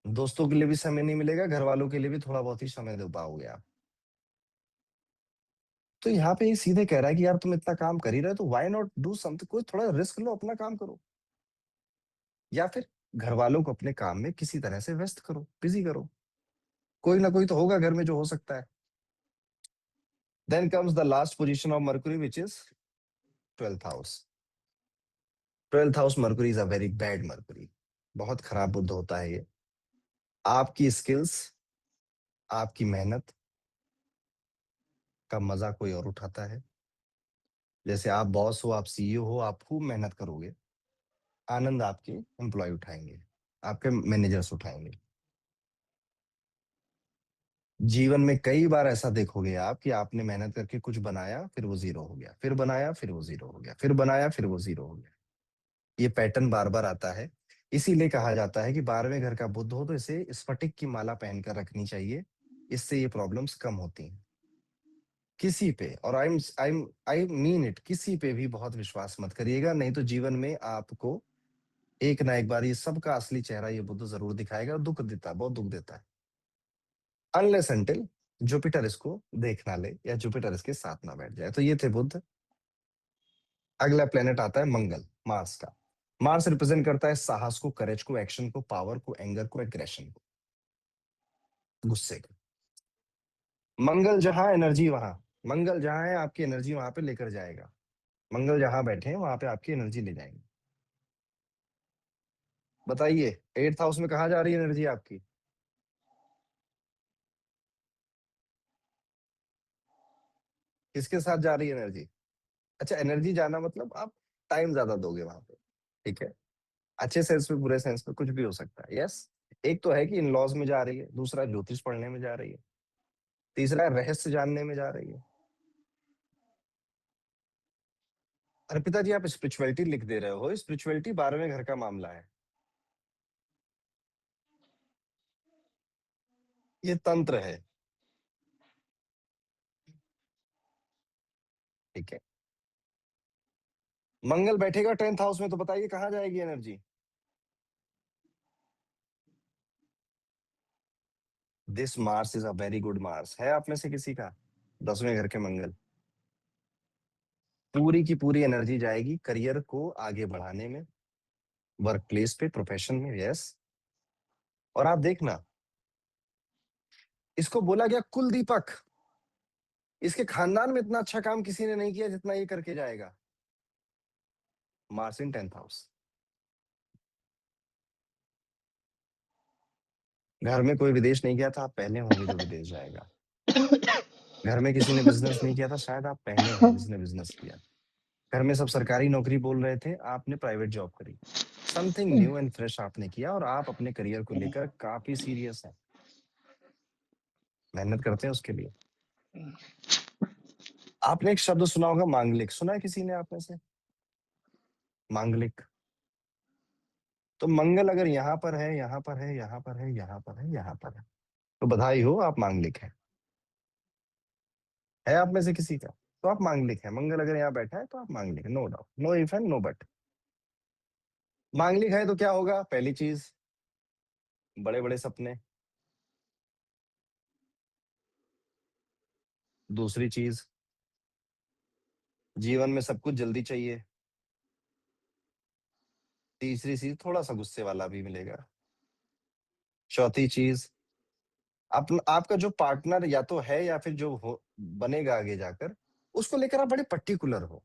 दोस्तों के लिए भी समय नहीं मिलेगा, घर वालों के लिए भी थोड़ा बहुत ही समय दे पाओगे आप। तो यहाँ पे ये सीधे कह रहा है कि यार तुम इतना काम कर ही रहे हो, तो व्हाई नॉट डू समथिंग, कोई थोड़ा रिस्क लो, अपना काम करो, या फिर घर वालों को अपने काम में किसी तरह से व्यस्त करो, बिजी करो। कोई ना कोई तो होगा घर में जो हो सकता है। Then comes the last position of Mercury, which is 12th house. 12th house Mercury is a very bad Mercury, बहुत खराब बुद्ध होता है ये। आपकी स्किल्स, आपकी मेहनत का मजा कोई और उठाता है। जैसे आप बॉस हो, आप सीईओ हो, आप खूब मेहनत करोगे, आनंद आपके एम्प्लॉय उठाएंगे, आपके मैनेजर्स उठाएंगे। जीवन में कई बार ऐसा देखोगे आप कि आपने मेहनत करके कुछ बनाया, फिर वो जीरो हो गया, फिर बनाया, फिर वो जीरो हो गया, फिर बनाया, फिर वो जीरो हो गया। ये पैटर्न बार बार आता है। इसीलिए कहा जाता है कि 12वें घर का बुध हो तो इसे स्फटिक की माला पहनकर रखनी चाहिए, इससे ये प्रॉब्लम्स कम होती हैं। किसी पे, और आई मीन इट, किसी पे भी बहुत विश्वास मत करिएगा, नहीं तो जीवन में आपको एक ना एक बार ये सबका असली चेहरा ये बुध जरूर दिखाएगा, दुख देता है, बहुत दुख देता है। अनलेस अनटिल जुपिटर इसको देख ना ले, या जुपिटर इसके साथ ना बैठ जाए। तो ये थे बुध। अगला प्लेनेट आता है मंगल, मार्स का। मार्स रिप्रेजेंट करता है साहस को, करेज को, एक्शन को, पावर को, एंगर को, एग्रेशन को, गुस्से को। मंगल जहां एनर्जी वहां, मंगल जहां है आपकी एनर्जी वहां पे लेकर जाएगा। मंगल जहां बैठे हैं वहां पे आपकी एनर्जी ले जाएंगे। बताइए 8th हाउस में कहा जा रही है एनर्जी आपकी? किसके साथ जा रही है एनर्जी? अच्छा, एनर्जी जाना मतलब आप टाइम ज्यादा दोगे वहां पे, ठीक है। अच्छे सेंस में, बुरे सेंस में, कुछ भी हो सकता है, यस। एक तो है कि इन लॉज में जा रही है, दूसरा ज्योतिष पढ़ने में जा रही है, तीसरा रहस्य जानने में जा रही है। अरे पिताजी, आप स्पिरिचुअलिटी लिख दे रहे हो, स्पिरिचुअलिटी 12वें घर का मामला है। ये तंत्र है, ठीक है। मंगल बैठेगा 10th हाउस में, तो बताइए कहाँ जाएगी energy? This Mars is a very good Mars. है आप में से किसी का 10वें घर के मंगल? पूरी की पूरी एनर्जी जाएगी करियर को आगे बढ़ाने में, वर्क प्लेस पे, प्रोफेशन में, यस। और आप देखना, इसको बोला गया कुल दीपक, इसके खानदान में इतना अच्छा काम किसी ने नहीं किया जितना ये करके जाएगा। मार्स इन 10th हाउस। घर में कोई विदेश नहीं गया था, आप पहले होंगे जो विदेश जाएगा। घर में किसी ने बिजनेस नहीं किया था, शायद आप पहले हैं जिसने बिजनेस किया। घर में सब सरकारी नौकरी बोल रहे थे, आपने प्राइवेट जॉब करी। समथिंग न्यू एंड फ्रेश आपने किया, और आप अपने करियर को लेकर काफी सीरियस हैं, मेहनत करते हैं उसके लिए। आपने एक शब्द सुना होगा, मांगलिक, सुना है किसी ने आप में से? मांगलिक। तो मंगल अगर यहाँ पर है, यहाँ पर है, यहाँ पर है, यहाँ पर है, यहाँ पर है, तो बधाई हो, आप मांगलिक हैं। है आप में से किसी का? तो आप मांगलिक हैं। मंगल अगर यहाँ बैठा है तो आप मांगलिक हैं, no doubt, no if and no but. मांगलिक है तो क्या होगा? पहली चीज, बड़े बड़े सपने। दूसरी चीज, जीवन में सब कुछ जल्दी चाहिए। तीसरी चीज, थोड़ा सा गुस्से वाला भी मिलेगा। चौथी चीज, आपका जो पार्टनर या तो है या फिर जो हो बनेगा आगे जाकर, उसको लेकर आप बड़े पर्टिकुलर हो।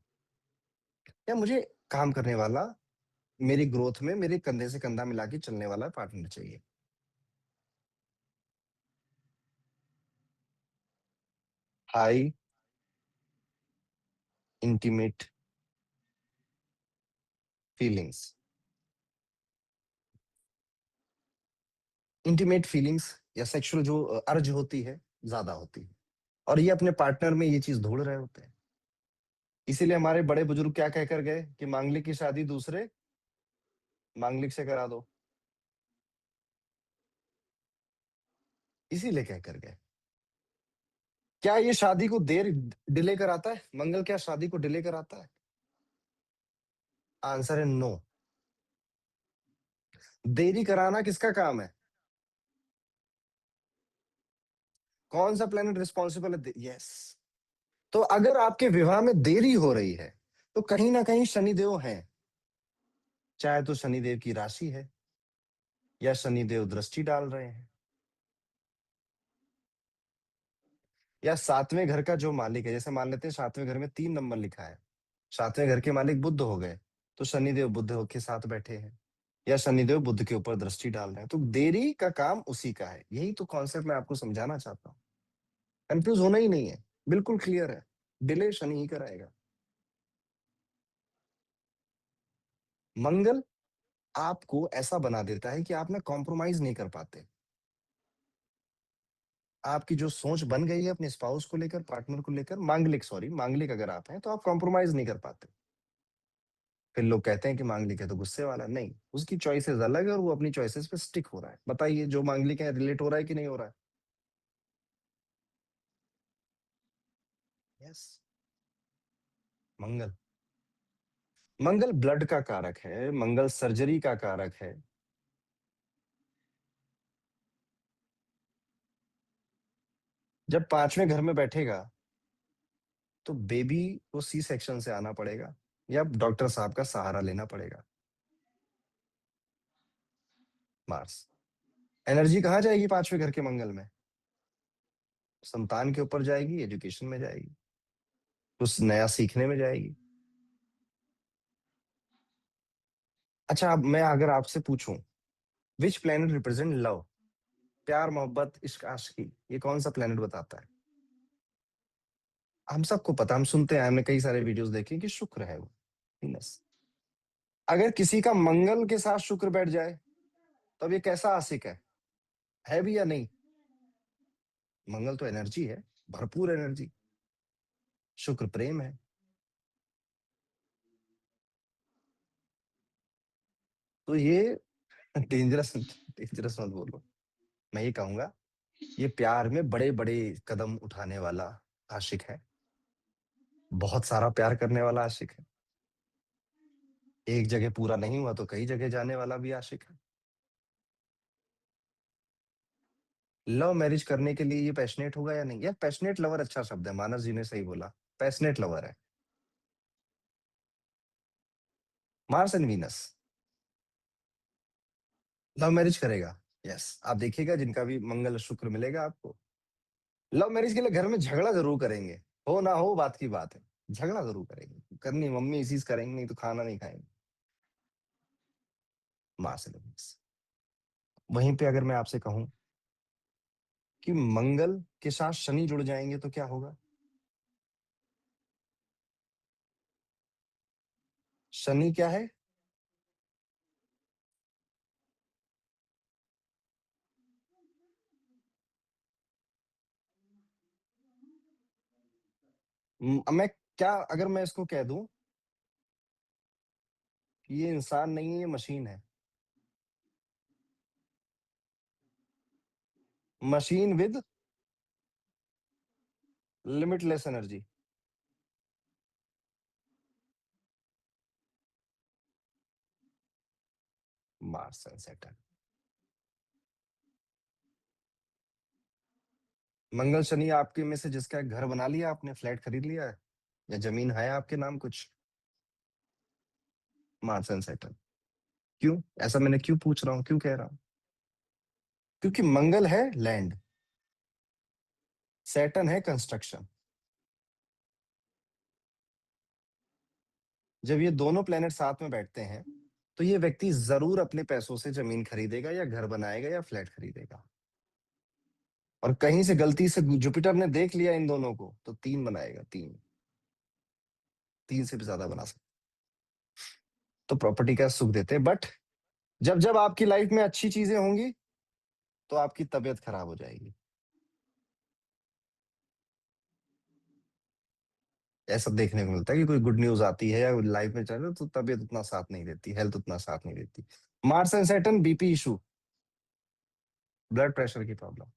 या मुझे काम करने वाला, मेरी ग्रोथ में मेरे कंधे से कंधा मिला के चलने वाला पार्टनर चाहिए। High intimate feelings. Intimate feelings या सेक्सुअल जो अर्ज होती है, ज्यादा होती है। और ये अपने पार्टनर में ये चीज ढूंढ रहे होते हैं। इसीलिए हमारे बड़े बुजुर्ग क्या कहकर गए कि मांगलिक की शादी दूसरे मांगलिक से करा दो। इसीलिए कहकर गए। क्या ये शादी को देर डिले कराता है? मंगल क्या शादी को डिले कराता है? आंसर है नो। देरी कराना किसका काम है? कौन सा प्लेनेट रिस्पॉन्सिबल है? यस। तो अगर आपके विवाह में देरी हो रही है, तो कहीं ना कहीं शनिदेव हैं। चाहे तो शनिदेव की राशि है, या शनिदेव दृष्टि डाल रहे हैं, या सातवें घर का जो मालिक है, जैसे मान लेते हैं सातवें घर में 3 नंबर लिखा है, सातवें घर के मालिक बुध हो गए, तो शनिदेव बुध के साथ बैठे हैं, या शनिदेव बुध के ऊपर दृष्टि डाल रहे हैं। तो देरी का काम उसी का है। यही तो कॉन्सेप्ट मैं आपको समझाना चाहता हूँ। कंफ्यूज होना ही नहीं है, बिल्कुल क्लियर है। डिले शनि ही कराएगा। मंगल आपको ऐसा बना देता है कि आप ना कॉम्प्रोमाइज नहीं कर पाते। आपकी जो सोच बन गई है अपने स्पाउस को लेकर, पार्टनर को लेकर, मांगलिक, सॉरी मांगलिक अगर आप हैं तो आप कॉम्प्रोमाइज नहीं कर पाते। फिर लोग कहते हैं कि मांगलिक है तो गुस्से वाला। नहीं, उसकी चॉइसेस अलग है और वो अपनी चॉइसेस पे स्टिक हो रहा है। बताइए, जो मांगलिक है रिलेट हो रहा है कि नहीं हो रहा है? यस। मंगल, मंगल ब्लड का कारक है, मंगल सर्जरी का कारक है। जब पांचवें घर में बैठेगा, तो बेबी को सी सेक्शन से आना पड़ेगा, या डॉक्टर साहब का सहारा लेना पड़ेगा। मार्स, एनर्जी कहाँ जाएगी पांचवें घर के मंगल में? संतान के ऊपर जाएगी, एजुकेशन में जाएगी, कुछ नया सीखने में जाएगी। अच्छा, अब मैं अगर आपसे पूछूं, विच प्लेनेट रिप्रेजेंट लव, प्यार मोहब्बत इश्क आशिकी, ये कौन सा प्लेनेट बताता है? हम सबको पता, हम सुनते हैं, हमने कई सारे वीडियोस देखे कि शुक्र है वो, Venus। अगर किसी का मंगल के साथ शुक्र बैठ जाए, तो अब ये कैसा आशिक है भी या नहीं? मंगल तो एनर्जी है, भरपूर एनर्जी। शुक्र प्रेम है। तो ये डेंजरस डेंजरस मत बोलो। मैं ये कहूंगा, ये प्यार में बड़े बड़े कदम उठाने वाला आशिक है, बहुत सारा प्यार करने वाला आशिक है। एक जगह पूरा नहीं हुआ तो कई जगह जाने वाला भी आशिक है। लव मैरिज करने के लिए ये पैशनेट होगा या नहीं? यार पैशनेट लवर अच्छा शब्द है, मानस जी ने सही बोला। पैशनेट लवर है। Mars and Venus. Love marriage करेगा। यस, आप देखिएगा जिनका भी मंगल शुक्र मिलेगा आपको, लव मैरिज के लिए घर में झगड़ा जरूर करेंगे। हो ना हो बात की बात है, झगड़ा जरूर करेंगे। करनी मम्मी इसी से करेंगे, नहीं तो खाना नहीं खाएंगे। Mars and Venus. वहीं पे अगर मैं आपसे कहूं कि मंगल के साथ शनि जुड़ जाएंगे तो क्या होगा? शनि क्या है? मैं क्या, अगर मैं इसको कह दूं कि ये इंसान नहीं है, ये मशीन है। Machine with limitless energy. Mars and Saturn. Mangal Shani आपके में से जिसका घर बना लिया आपने, फ्लैट खरीद लिया है या जमीन है आपके नाम कुछ? Mars and Saturn. क्यों ऐसा मैंने क्यों पूछ रहा हूँ, क्यों कह रहा हूँ? क्योंकि मंगल है लैंड, सैटर्न है कंस्ट्रक्शन। जब ये दोनों प्लेनेट साथ में बैठते हैं तो ये व्यक्ति जरूर अपने पैसों से जमीन खरीदेगा या घर बनाएगा या फ्लैट खरीदेगा। और कहीं से गलती से जुपिटर ने देख लिया इन दोनों को तो तीन बनाएगा, तीन, तीन से भी ज्यादा बना सकता। तो प्रॉपर्टी का सुख देते हैं, बट जब जब आपकी लाइफ में अच्छी चीजें होंगी तो आपकी तबीयत खराब हो जाएगी। ऐसा देखने को मिलता है कि कोई गुड न्यूज आती है या लाइफ में चल रहा है तो तबीयत उतना साथ नहीं देती, हेल्थ उतना साथ नहीं देती। Mars and Saturn BP issue, blood pressure की प्रॉब्लम।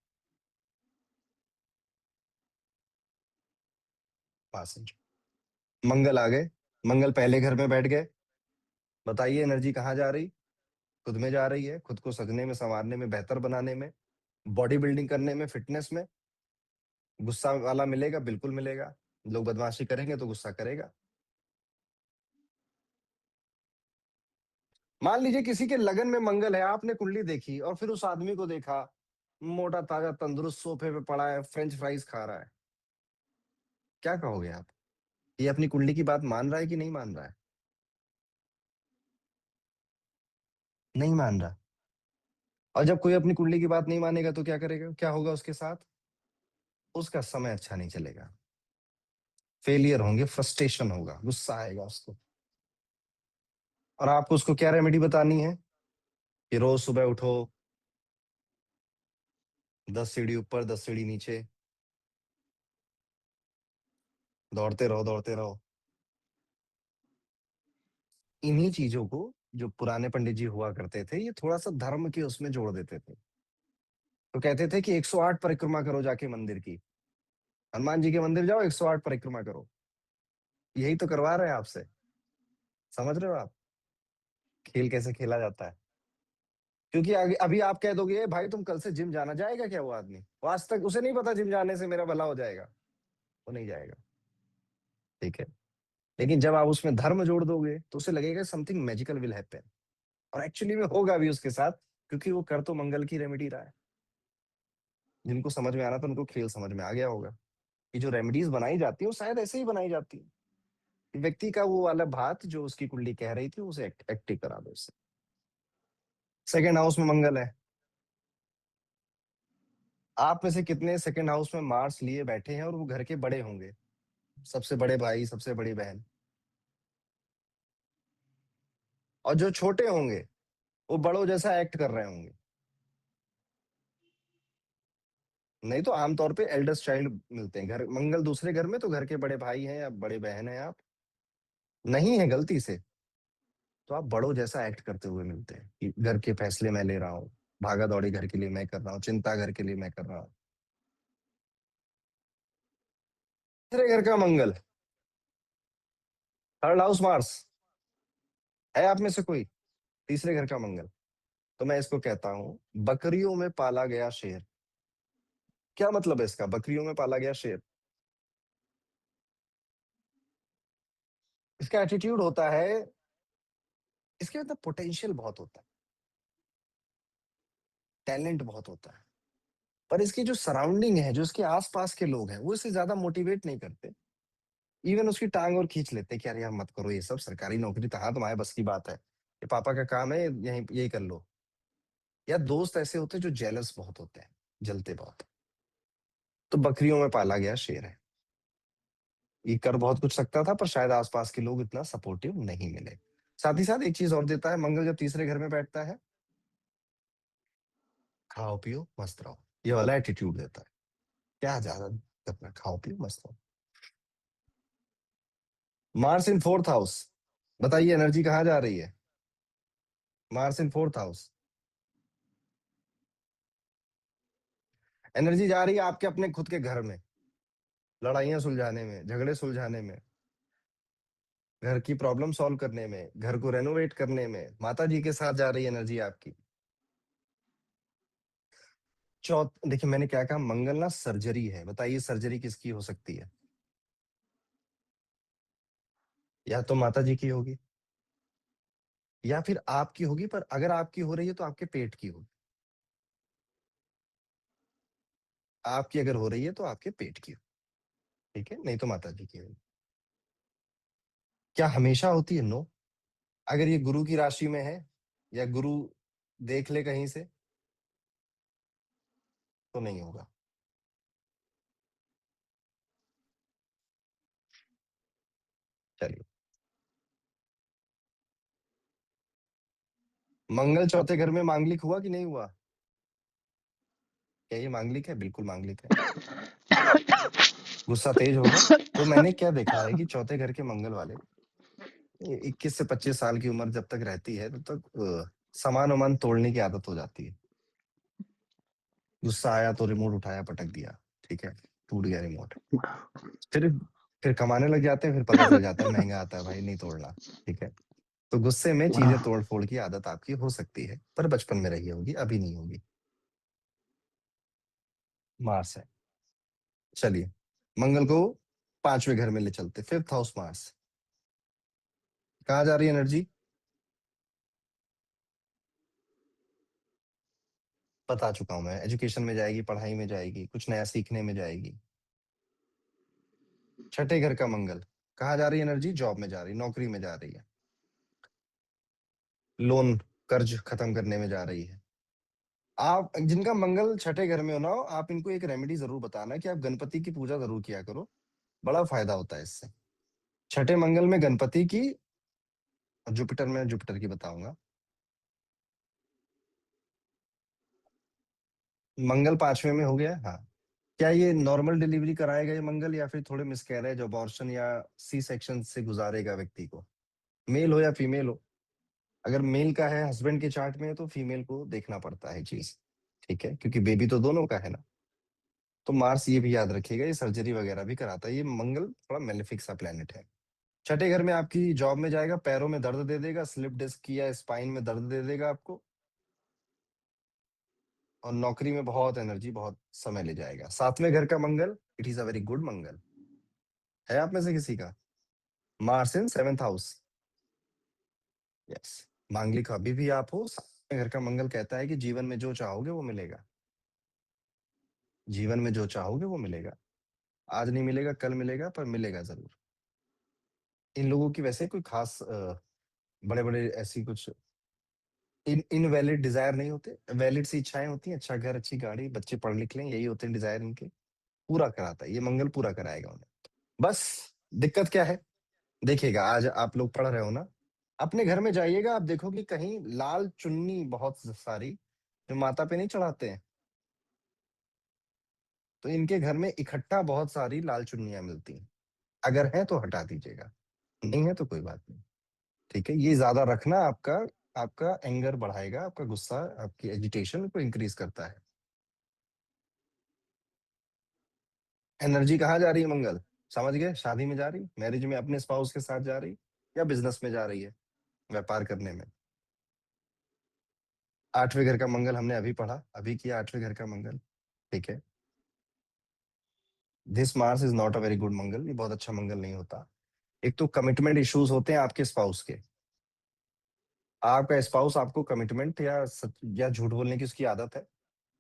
मार्स एंड मंगल आ गए, मंगल पहले घर में बैठ गए। बताइए एनर्जी कहाँ जा रही? खुद में जा रही है, खुद को सजने में, संवारने में, बेहतर बनाने में, बॉडी बिल्डिंग करने में, फिटनेस में। गुस्सा वाला मिलेगा, बिल्कुल मिलेगा। लोग बदमाशी करेंगे तो गुस्सा करेगा। मान लीजिए किसी के लगन में मंगल है, आपने कुंडली देखी और फिर उस आदमी को देखा मोटा ताजा तंदुरुस्त सोफे पे पड़ा है, फ्रेंच फ्राइज खा रहा है, क्या कहोगे आप? ये अपनी कुंडली की बात मान रहा है कि नहीं मान रहा है? नहीं मान रहा। और जब कोई अपनी कुंडली की बात नहीं मानेगा तो क्या करेगा, क्या होगा उसके साथ? उसका समय अच्छा नहीं चलेगा, फेलियर होंगे, फ्रस्ट्रेशन होगा, गुस्सा आएगा उसको। और आपको उसको क्या रेमेडी बतानी है कि रोज सुबह उठो, 10 सीढ़ी ऊपर 10 सीढ़ी नीचे, दौड़ते रहो दौड़ते रहो। इन्हीं चीजों को जो पुराने पंडित जी हुआ करते थे, ये थोड़ा सा धर्म के उसमें जोड़ देते थे। तो कहते थे कि 108 परिक्रमा करो जाके मंदिर की, हनुमान जी के मंदिर जाओ 108 परिक्रमा करो। यही तो करवा रहे हैं आपसे। समझ रहे हो आप खेल कैसे खेला जाता है? क्योंकि आगे अभी आप कह दोगे "ए भाई तुम कल से जिम जाना", जाएगा क्या वो आदमी? वो आज तक उसे नहीं पता जिम जाने से मेरा भला हो जाएगा, वो नहीं जाएगा। ठीक है। लेकिन जब आप उसमें धर्म जोड़ दोगे तो उसे लगेगा समथिंग मैजिकल विल हैपन, और एक्चुअली में होगा भी उसके साथ, क्योंकि वो कर तो मंगल की रेमेडी रहा है। जिनको समझ में आना था उनको खेल समझ में आ गया होगा कि जो रेमेडीज बनाई जाती है वो शायद ऐसे ही बनाई जाती है। व्यक्ति का वो वाला बात जो उसकी कुंडली कह रही थी उसे एक्टिव करा दो उससे। सेकंड हाउस में मंगल है। आप में से कितने सेकंड हाउस में मार्स लिए बैठे हैं और वो घर के बड़े होंगे, सबसे बड़े भाई, सबसे बड़ी बहन? और जो छोटे होंगे वो बड़ों जैसा एक्ट कर रहे होंगे। नहीं तो आमतौर पे एल्डेस्ट चाइल्ड मिलते हैं घर, मंगल दूसरे घर में तो घर के बड़े भाई हैं या बड़े बहन हैं आप, नहीं है गलती से, तो आप बड़ों जैसा एक्ट करते हुए मिलते हैं कि घर के फैसले मैं ले रहा हूँ, भागा दौड़ी घर के लिए मैं कर रहा हूँ, चिंता घर के लिए मैं कर रहा हूँ। तीसरे घर का मंगल, थर्ड हाउस मार्स, है आप में से कोई तीसरे घर का मंगल? तो मैं इसको कहता हूँ बकरियों में पाला गया शेर। क्या मतलब है इसका, बकरियों में पाला गया शेर? इसका एटीट्यूड होता है, इसके अंदर पोटेंशियल बहुत होता है, टैलेंट बहुत होता है, पर इसकी जो सराउंडिंग है, जो इसके आसपास के लोग हैं, वो इसे ज्यादा मोटिवेट नहीं करते। इवन उसकी टांग और खींच लेते कि यार यार मत करो ये सब, सरकारी नौकरी तो हाँ तुम्हारे बस की बात है, ये पापा का काम है, यही यही कर लो। या दोस्त ऐसे होते हैं जो जेलस बहुत होते हैं, जलते बहुत। तो बकरियों में पाला गया शेर है। ये कर बहुत कुछ सकता था पर शायद आसपास के लोग इतना सपोर्टिव नहीं मिले। साथ ही साथ एक चीज और देता है मंगल जब तीसरे घर में बैठता है, खाओ पियो मस्त रहो, ये वाला एटीट्यूड देता है। क्या ज्यादा करना, खाओ पियो मस्त रहो। मार्स इन फोर्थ हाउस, बताइए एनर्जी कहाँ जा रही है? Mars in fourth house, energy जा रही है आपके अपने खुद के घर में, लड़ाइयां सुलझाने में, झगड़े सुलझाने में, घर की प्रॉब्लम सॉल्व करने में, घर को रेनोवेट करने में माता जी के साथ जा रही एनर्जी आपकी। चौथ देखिए मैंने क्या कहा, मंगल ना सर्जरी है, बताइए सर्जरी किसकी हो सकती है? या तो माता जी की होगी या फिर आपकी होगी, पर अगर आपकी हो रही है तो आपके पेट की होगी। आपकी अगर हो रही है तो आपके पेट की होगी, ठीक है, नहीं तो माता जी की होगी। क्या हमेशा होती है? नो। अगर ये गुरु की राशि में है या गुरु देख ले कहीं से तो नहीं होगा। चलिए, मंगल चौथे घर में मांगलिक हुआ कि नहीं हुआ? क्या ये मांगलिक है? बिल्कुल मांगलिक है। गुस्सा तेज होगा। तो मैंने क्या देखा है कि चौथे घर के मंगल वाले 21 से 25 साल की उम्र जब तक रहती है तब तक सामान वामान तोड़ने की आदत हो जाती है। गुस्सा आया तो रिमोट उठाया, पटक दिया, ठीक है, टूट गया रिमोट। फिर फिर कमाने लग जाते हैं, फिर पता चल जाता है महंगा आता है भाई, नहीं तोड़ना, ठीक है। तो गुस्से में चीजें तोड़ फोड़ की आदत आपकी हो सकती है, पर बचपन में रही होगी, अभी नहीं होगी। मार्स है। चलिए, मंगल को 5वें घर में ले चलते, 5th हाउस मार्स। कहाँ जा रही है एनर्जी? बता चुका हूं मैं, एजुकेशन में जाएगी, पढ़ाई में जाएगी, कुछ नया सीखने में जाएगी। छठे घर का मंगल कहाँ जा रही है एनर्जी? जॉब में जा रही, नौकरी में जा रही है, लोन कर्ज खत्म करने में जा रही है। आप जिनका मंगल छठे घर में हो ना, आप इनको एक रेमेडी जरूर बताना कि आप गणपति की पूजा जरूर किया करो, बड़ा फायदा होता है इससे। छठे मंगल में गणपति की, जुपिटर में जुपिटर की बताऊंगा। मंगल 5वें में हो गया, हाँ। क्या ये नॉर्मल डिलीवरी कराएगा ये मंगल, या फिर थोड़े मिसकैरेज, अबॉर्शन या सी सेक्शन से गुजारेगा व्यक्ति को? मेल हो या फीमेल हो? अगर मेल का है, हस्बैंड के चार्ट में है, तो फीमेल को देखना पड़ता है चीज, ठीक है, क्योंकि बेबी तो दोनों का है ना। तो मार्स ये भी याद रखिएगा, ये सर्जरी वगैरह भी कराता है, ये मंगल थोड़ा मेलेफिक सा प्लेनेट है। छठे घर में आपकी जॉब में जाएगा, पैरों में दर्द दे देगा, स्लिप डिस्क या स्पाइन में दर्द दे देगा आपको, और नौकरी में बहुत एनर्जी, बहुत समय ले जाएगा। 7वें घर का Mangal, it is a very good Mangal. है आप में से किसी का मार्स इन 7th हाउस? यस, मांगलिक अभी भी आप हो। 7वें घर का मंगल कहता है कि जीवन में जो चाहोगे वो मिलेगा, जीवन में जो चाहोगे वो मिलेगा। आज नहीं मिलेगा, कल मिलेगा, पर मिलेगा जरूर। इन लोगों की वैसे कोई खास बड़े बड़े ऐसी कुछ इनवैलिड डिजायर नहीं होते, वैलिड सी इच्छाएं होती हैं, अच्छा घर, अच्छी गाड़ी, बच्चे पढ़ लिख लें, यही होते हैं डिजायर इनके। पूरा कराता है ये मंगल, पूरा कराएगा उन्हें। बस दिक्कत क्या है, देखिएगा, आज आप लोग पढ़ रहे हो ना, अपने घर में जाइएगा, आप देखोगे कहीं लाल चुन्नी बहुत सारी, जो माता पे नहीं चढ़ाते हैं, तो इनके घर में इकट्ठा बहुत सारी लाल चुन्नियां मिलती हैं। अगर है तो हटा दीजिएगा, नहीं है तो कोई बात नहीं, ठीक है। ये ज्यादा रखना आपका आपका एंगर बढ़ाएगा, आपका गुस्सा, आपकी एजिटेशन को इंक्रीज करता है। एनर्जी कहाँ जा रही है मंगल? समझ गए, शादी में जा रही, मैरिज में अपने स्पाउस के साथ जा रही, या बिजनेस में जा रही है, व्यापार करने में। 8वें घर का मंगल हमने अभी पढ़ा, अभी किया 8वें घर का मंगल, ठीक है। This Mars is not a very good Mangal, ये बहुत अच्छा मंगल नहीं होता। एक तो कमिटमेंट इश्यूज होते हैं आपके स्पाउस के, आपका स्पाउस आपको कमिटमेंट या झूठ बोलने की उसकी आदत है,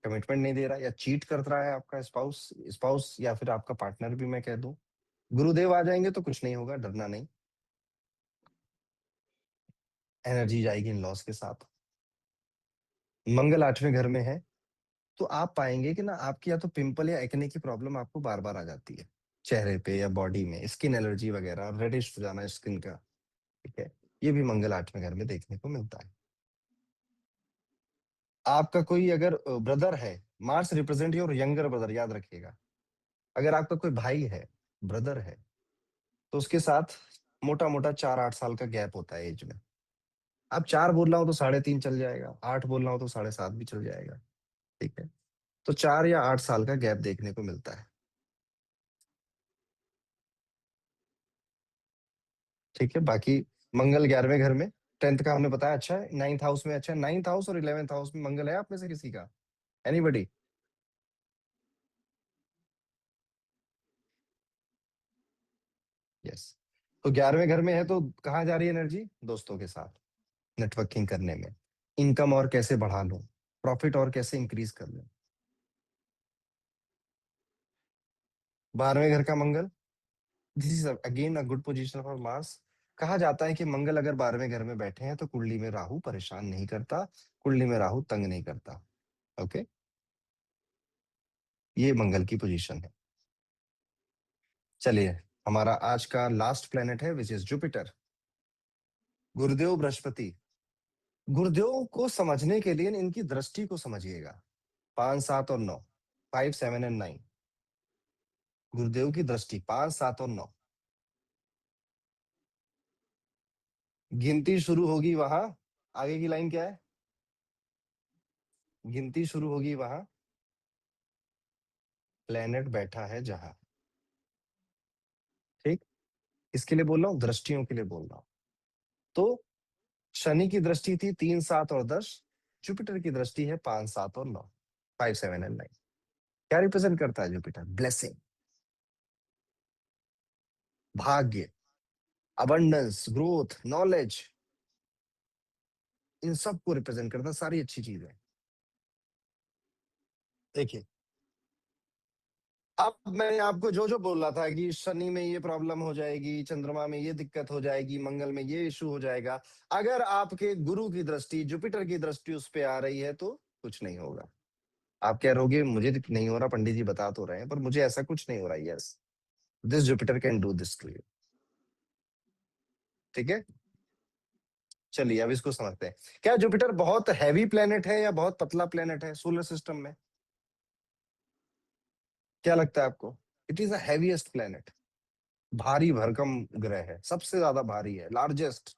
कमिटमेंट नहीं दे रहा, या चीट कर रहा है आपका स्पाउस स्पाउस या फिर आपका पार्टनर भी मैं कह दूं। गुरुदेव आ जाएंगे तो कुछ नहीं होगा, डरना नहीं। एनर्जी जाएगी इन लॉस के साथ। मंगल 8वें घर में है, तो आप पाएंगे कि ना आपकी या तो पिंपल या एक्ने की प्रॉब्लम आपको बार बार आ जाती है, चेहरे पे या बॉडी में, स्किन एलर्जी वगैरह, रेडिश हो जाना स्किन का, ठीक है। ये भी मंगल 8वें घर में देखने को मिलता है। आपका कोई अगर ब्रदर है, Mars represent your younger brother, याद रखिएगा। अगर आपका कोई भाई है, ब्रदर है, तो उसके साथ मोटा मोटा 4-8 साल का गैप होता है एज में। अब 4 बोल रहा हूँ तो 3.5 चल जाएगा, 8 बोल रहा हूँ तो 7.5 भी चल जाएगा, ठीक है। तो 4 या 8 साल का गैप देखने को मिलता है। ठीक है, बाकी मंगल 11वें घर में, 10th का हमने बताया अच्छा है, 9th हाउस में अच्छा है, 9th हाउस और 11th हाउस में मंगल है आप में से किसी का? एनीबडी? यस। तो 11वें घर में है तो कहाँ जा रही है एनर्जी? दोस्तों के साथ नेटवर्किंग करने में, इनकम और कैसे बढ़ा लूं, प्रॉफिट और कैसे इंक्रीज कर लूं। 12वें घर का Mangal, this is again a good position for Mars. कहा जाता है कि मंगल अगर 12वें घर में बैठे हैं तो कुंडली में राहु परेशान नहीं करता, कुंडली में राहु तंग नहीं करता। ओके, ये मंगल की पोजीशन है। चलिए, हमारा आज का लास्ट प्लेनेट है विच इज जुपिटर, गुरुदेव बृहस्पति। गुरुदेव को समझने के लिए इनकी दृष्टि को समझिएगा, 5, 7 और 9, 5, 7 एंड 9। गुरुदेव की दृष्टि 5, 7 और 9, गिनती शुरू होगी वहां। आगे की लाइन क्या है? गिनती शुरू होगी वहां प्लेनेट बैठा है जहां। ठीक, इसके लिए बोल रहा हूँ, दृष्टियों के लिए बोल रहा हूँ। तो शनि की दृष्टि थी 3, 7 और 10, जुपिटर की दृष्टि है 5, 7 और 9, 5, 7 एंड 9। क्या रिप्रेजेंट करता है जुपिटर? ब्लेसिंग, भाग्य, अबंडेंस, ग्रोथ, नॉलेज, इन सब को रिप्रेजेंट करता है, सारी अच्छी चीजें। देखिए, अब मैंने आपको जो जो बोला था कि शनि में ये प्रॉब्लम हो जाएगी, चंद्रमा में ये दिक्कत हो जाएगी, मंगल में ये इशू हो जाएगा, अगर आपके गुरु की दृष्टि, जुपिटर की दृष्टि उस पे आ रही है तो कुछ नहीं होगा। आप कह रहोगे मुझे नहीं हो रहा, पंडित जी बता तो रहे हैं, पर मुझे ऐसा कुछ नहीं हो रहा। Yes, this Jupiter can do this to you. ठीक है, चलिए अब इसको समझते हैं। क्या जुपिटर बहुत हैवी प्लेनेट है या बहुत पतला प्लेनेट है सोलर सिस्टम में? क्या लगता है आपको? It is the heaviest planet, भारी भरकम ग्रह है, सबसे ज्यादा भारी है, लार्जेस्ट।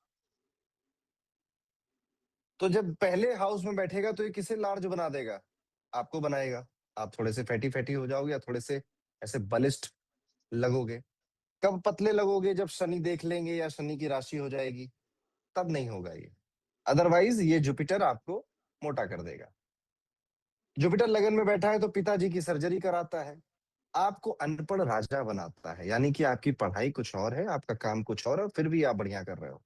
तो जब पहले हाउस में बैठेगा तो ये किसे लार्ज बना देगा? आपको बनाएगा। आप थोड़े से फैटी फैटी हो जाओगे या थोड़े से ऐसे बलिष्ठ लगोगे। कब पतले लगोगे? जब शनि देख लेंगे या शनि की राशि हो जाएगी, तब नहीं होगा ये। अदरवाइज ये जुपिटर आपको मोटा कर देगा। जुपिटर लगन में बैठा है तो पिताजी की सर्जरी कराता है, आपको अनपढ़ राजा बनाता है, यानी कि आपकी पढ़ाई कुछ और है, आपका काम कुछ और है, फिर भी आप बढ़िया कर रहे हो।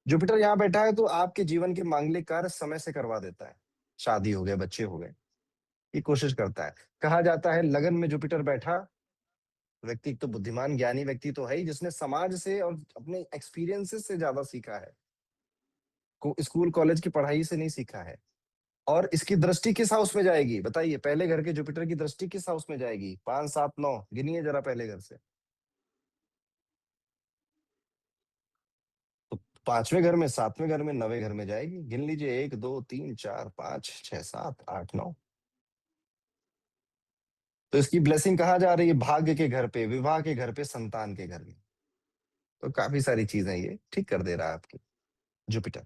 जुपिटर यहाँ बैठा है तो आपके जीवन के मांगलिक कार्य समय से करवा देता है, शादी हो गए, बच्चे हो गए, ये कोशिश करता है। कहा जाता है लगन में जुपिटर बैठा व्यक्ति तो बुद्धिमान ज्ञानी व्यक्ति तो है ही, जिसने समाज से और अपने एक्सपीरियंसेस से ज्यादा सीखा है, स्कूल कॉलेज की पढ़ाई से नहीं सीखा है। और इसकी दृष्टि किस हाउस में जाएगी बताइए? पहले घर के जुपिटर की दृष्टि किस हाउस में जाएगी? 5, 7, 9, गिनिए जरा पहले घर से। तो 5वें घर में, 7वें घर में, 9वें घर में जाएगी। गिन लीजिए, 1, 2, 3, 4, 5, 6, 7, 8, 9। तो इसकी ब्लेसिंग कहाँ जा रही है? भाग्य के घर पे, विवाह के घर पे, संतान के घर में। तो काफी सारी चीजें ये ठीक कर दे रहा है आपकी जुपिटर।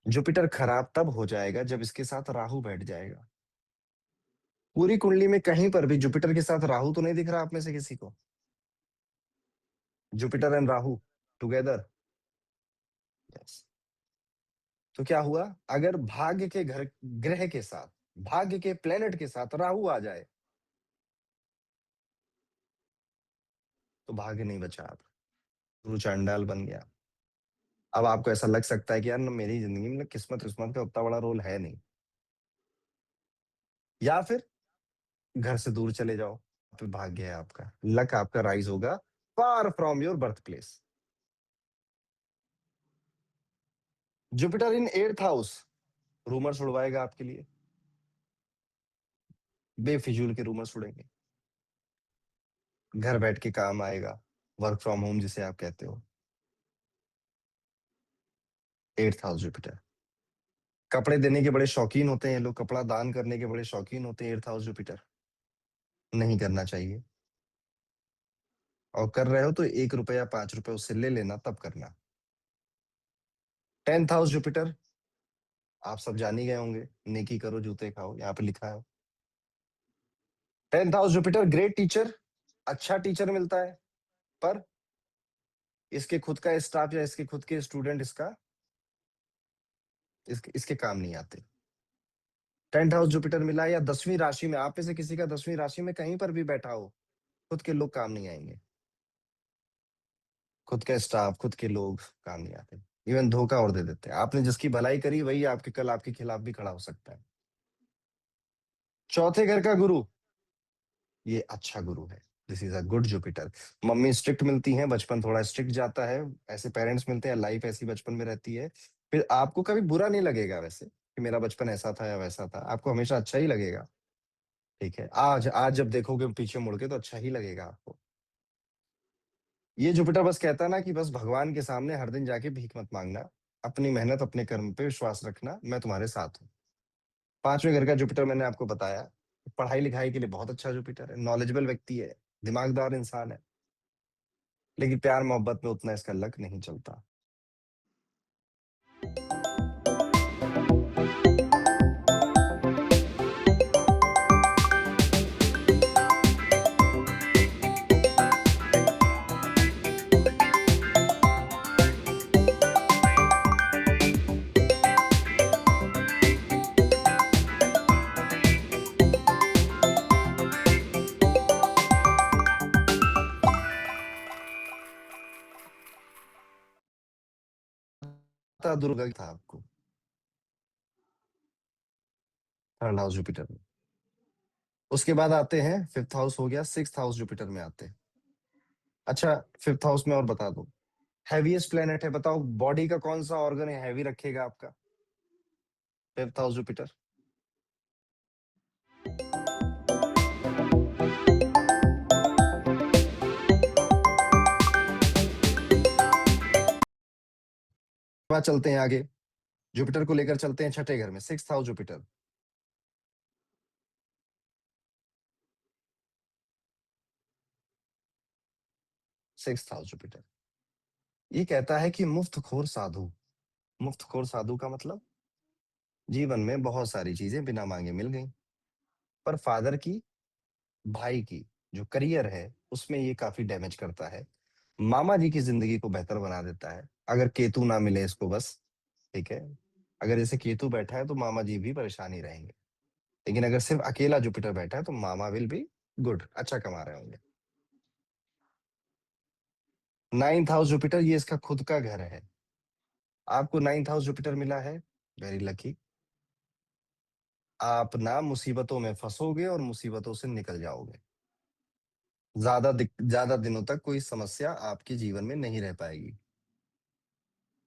जुपिटर खराब तब हो जाएगा जब इसके साथ राहु बैठ जाएगा। पूरी कुंडली में कहीं पर भी जुपिटर के साथ राहु तो नहीं दिख रहा आप में से किसी को? Jupiter and Rahu together. Yes. तो क्या हुआ? अगर भाग्य के घर, ग्रह के साथ, भाग्य के प्लेनेट के साथ राहु आ जाए तो भाग्य नहीं बचा आप, गुरु चांडाल बन गया। अब आपको ऐसा लग सकता है कि यार ना, मेरी जिंदगी में किस्मत किस्मत का उतना बड़ा रोल है नहीं, या फिर घर से दूर चले जाओ, फिर भाग्य है आपका, लक आपका राइज होगा far from your birth place. Jupiter in 8th house rumours उड़वाएगा आपके लिए, बेफिजूल के रूमर्स उड़ेंगे, घर बैठ के काम आएगा, वर्क फ्रॉम होम जिसे आप कहते हो। 8th हाउस जुपिटर, कपड़े देने के बड़े शौकीन होते हैं ये लोग, कपड़ा दान करने के बड़े शौकीन होते हैं। 8th हाउस जुपिटर नहीं करना चाहिए, और कर रहे हो तो 1 रुपया 5 रुपए उससे ले लेना, तब करना। 10th हाउस जुपिटर, आप सब जान ही गए होंगे, नेकी करो जूते खाओ, यहाँ पे लिखा है। 10th house Jupiter great teacher, अच्छा टीचर मिलता है, पर इसके खुद का स्टाफ या इसके खुद के स्टूडेंट इसके काम नहीं आते। 10th हाउस जुपिटर मिला या 10वीं राशि में, आप में से किसी का 10वीं राशि में कहीं पर भी बैठा हो, खुद के लोग काम नहीं आएंगे। खुद का स्टाफ, खुद के लोग काम नहीं आते। इवन धोखा और दे देते हैं। आपने जिसकी भलाई करी वही आपके कल आपके खिलाफ भी खड़ा हो सकता है। चौथे घर का गुरु, ये अच्छा गुरु है। This is a good Jupiter. Mummy strict मिलती हैं, बचपन थोड़ा स्ट्रिक्ट जाता है। ऐसे पेरेंट्स मिलते हैं, लाइफ ऐसी बचपन में रहती है। फिर आपको कभी बुरा नहीं लगेगा वैसे कि मेरा बचपन ऐसा था या वैसा था, आपको हमेशा अच्छा ही लगेगा। ठीक है, आज आज जब देखोगे पीछे मुड़ के तो अच्छा ही लगेगा आपको। ये जुपिटर बस कहता है ना कि बस भगवान के सामने हर दिन जाके भीख मत मांगना, अपनी मेहनत अपने कर्म पे विश्वास रखना, मैं तुम्हारे साथ हूँ। पांचवें घर का जुपिटर मैंने आपको बताया, पढ़ाई लिखाई के लिए बहुत अच्छा जुपिटर है, नॉलेजेबल व्यक्ति है, दिमागदार इंसान है। लेकिन प्यार मोहब्बत में उतना इसका लक नहीं चलता। पता दुर्गा था आपको, 3rd हाउस जुपिटर में। उसके बाद आते हैं, 5th हाउस हो गया, 6th हाउस जुपिटर में आते हैं। अच्छा, 5th हाउस में और बता दो, हैवीएस्ट प्लेनेट है, बताओ बॉडी का कौन सा ऑर्गन है हैवी रखेगा आपका? 5th house Jupiter. बाद चलते हैं आगे, जुपिटर को लेकर चलते हैं छठे घर में, 6th house Jupiter. 6th house Jupiter ये कहता है कि मुफ्तखोर साधु। मुफ्तखोर साधु का मतलब, जीवन में बहुत सारी चीजें बिना मांगे मिल गई, पर फादर की, भाई की जो करियर है उसमें ये काफी डैमेज करता है। मामा जी की जिंदगी को बेहतर बना देता है अगर केतु ना मिले इसको बस। ठीक है, अगर जैसे केतु बैठा है तो मामा जी भी परेशान ही रहेंगे। लेकिन अगर सिर्फ अकेला जुपिटर बैठा है तो मामा विल बी गुड, अच्छा कमा रहे होंगे। 9th हाउस जुपिटर ये इसका खुद का घर है। आपको 9th हाउस जुपिटर मिला है, वेरी लकी। आप ना मुसीबतों में फंसोगे और मुसीबतों से निकल जाओगे। ज्यादा दिनों तक कोई समस्या आपके जीवन में नहीं रह पाएगी।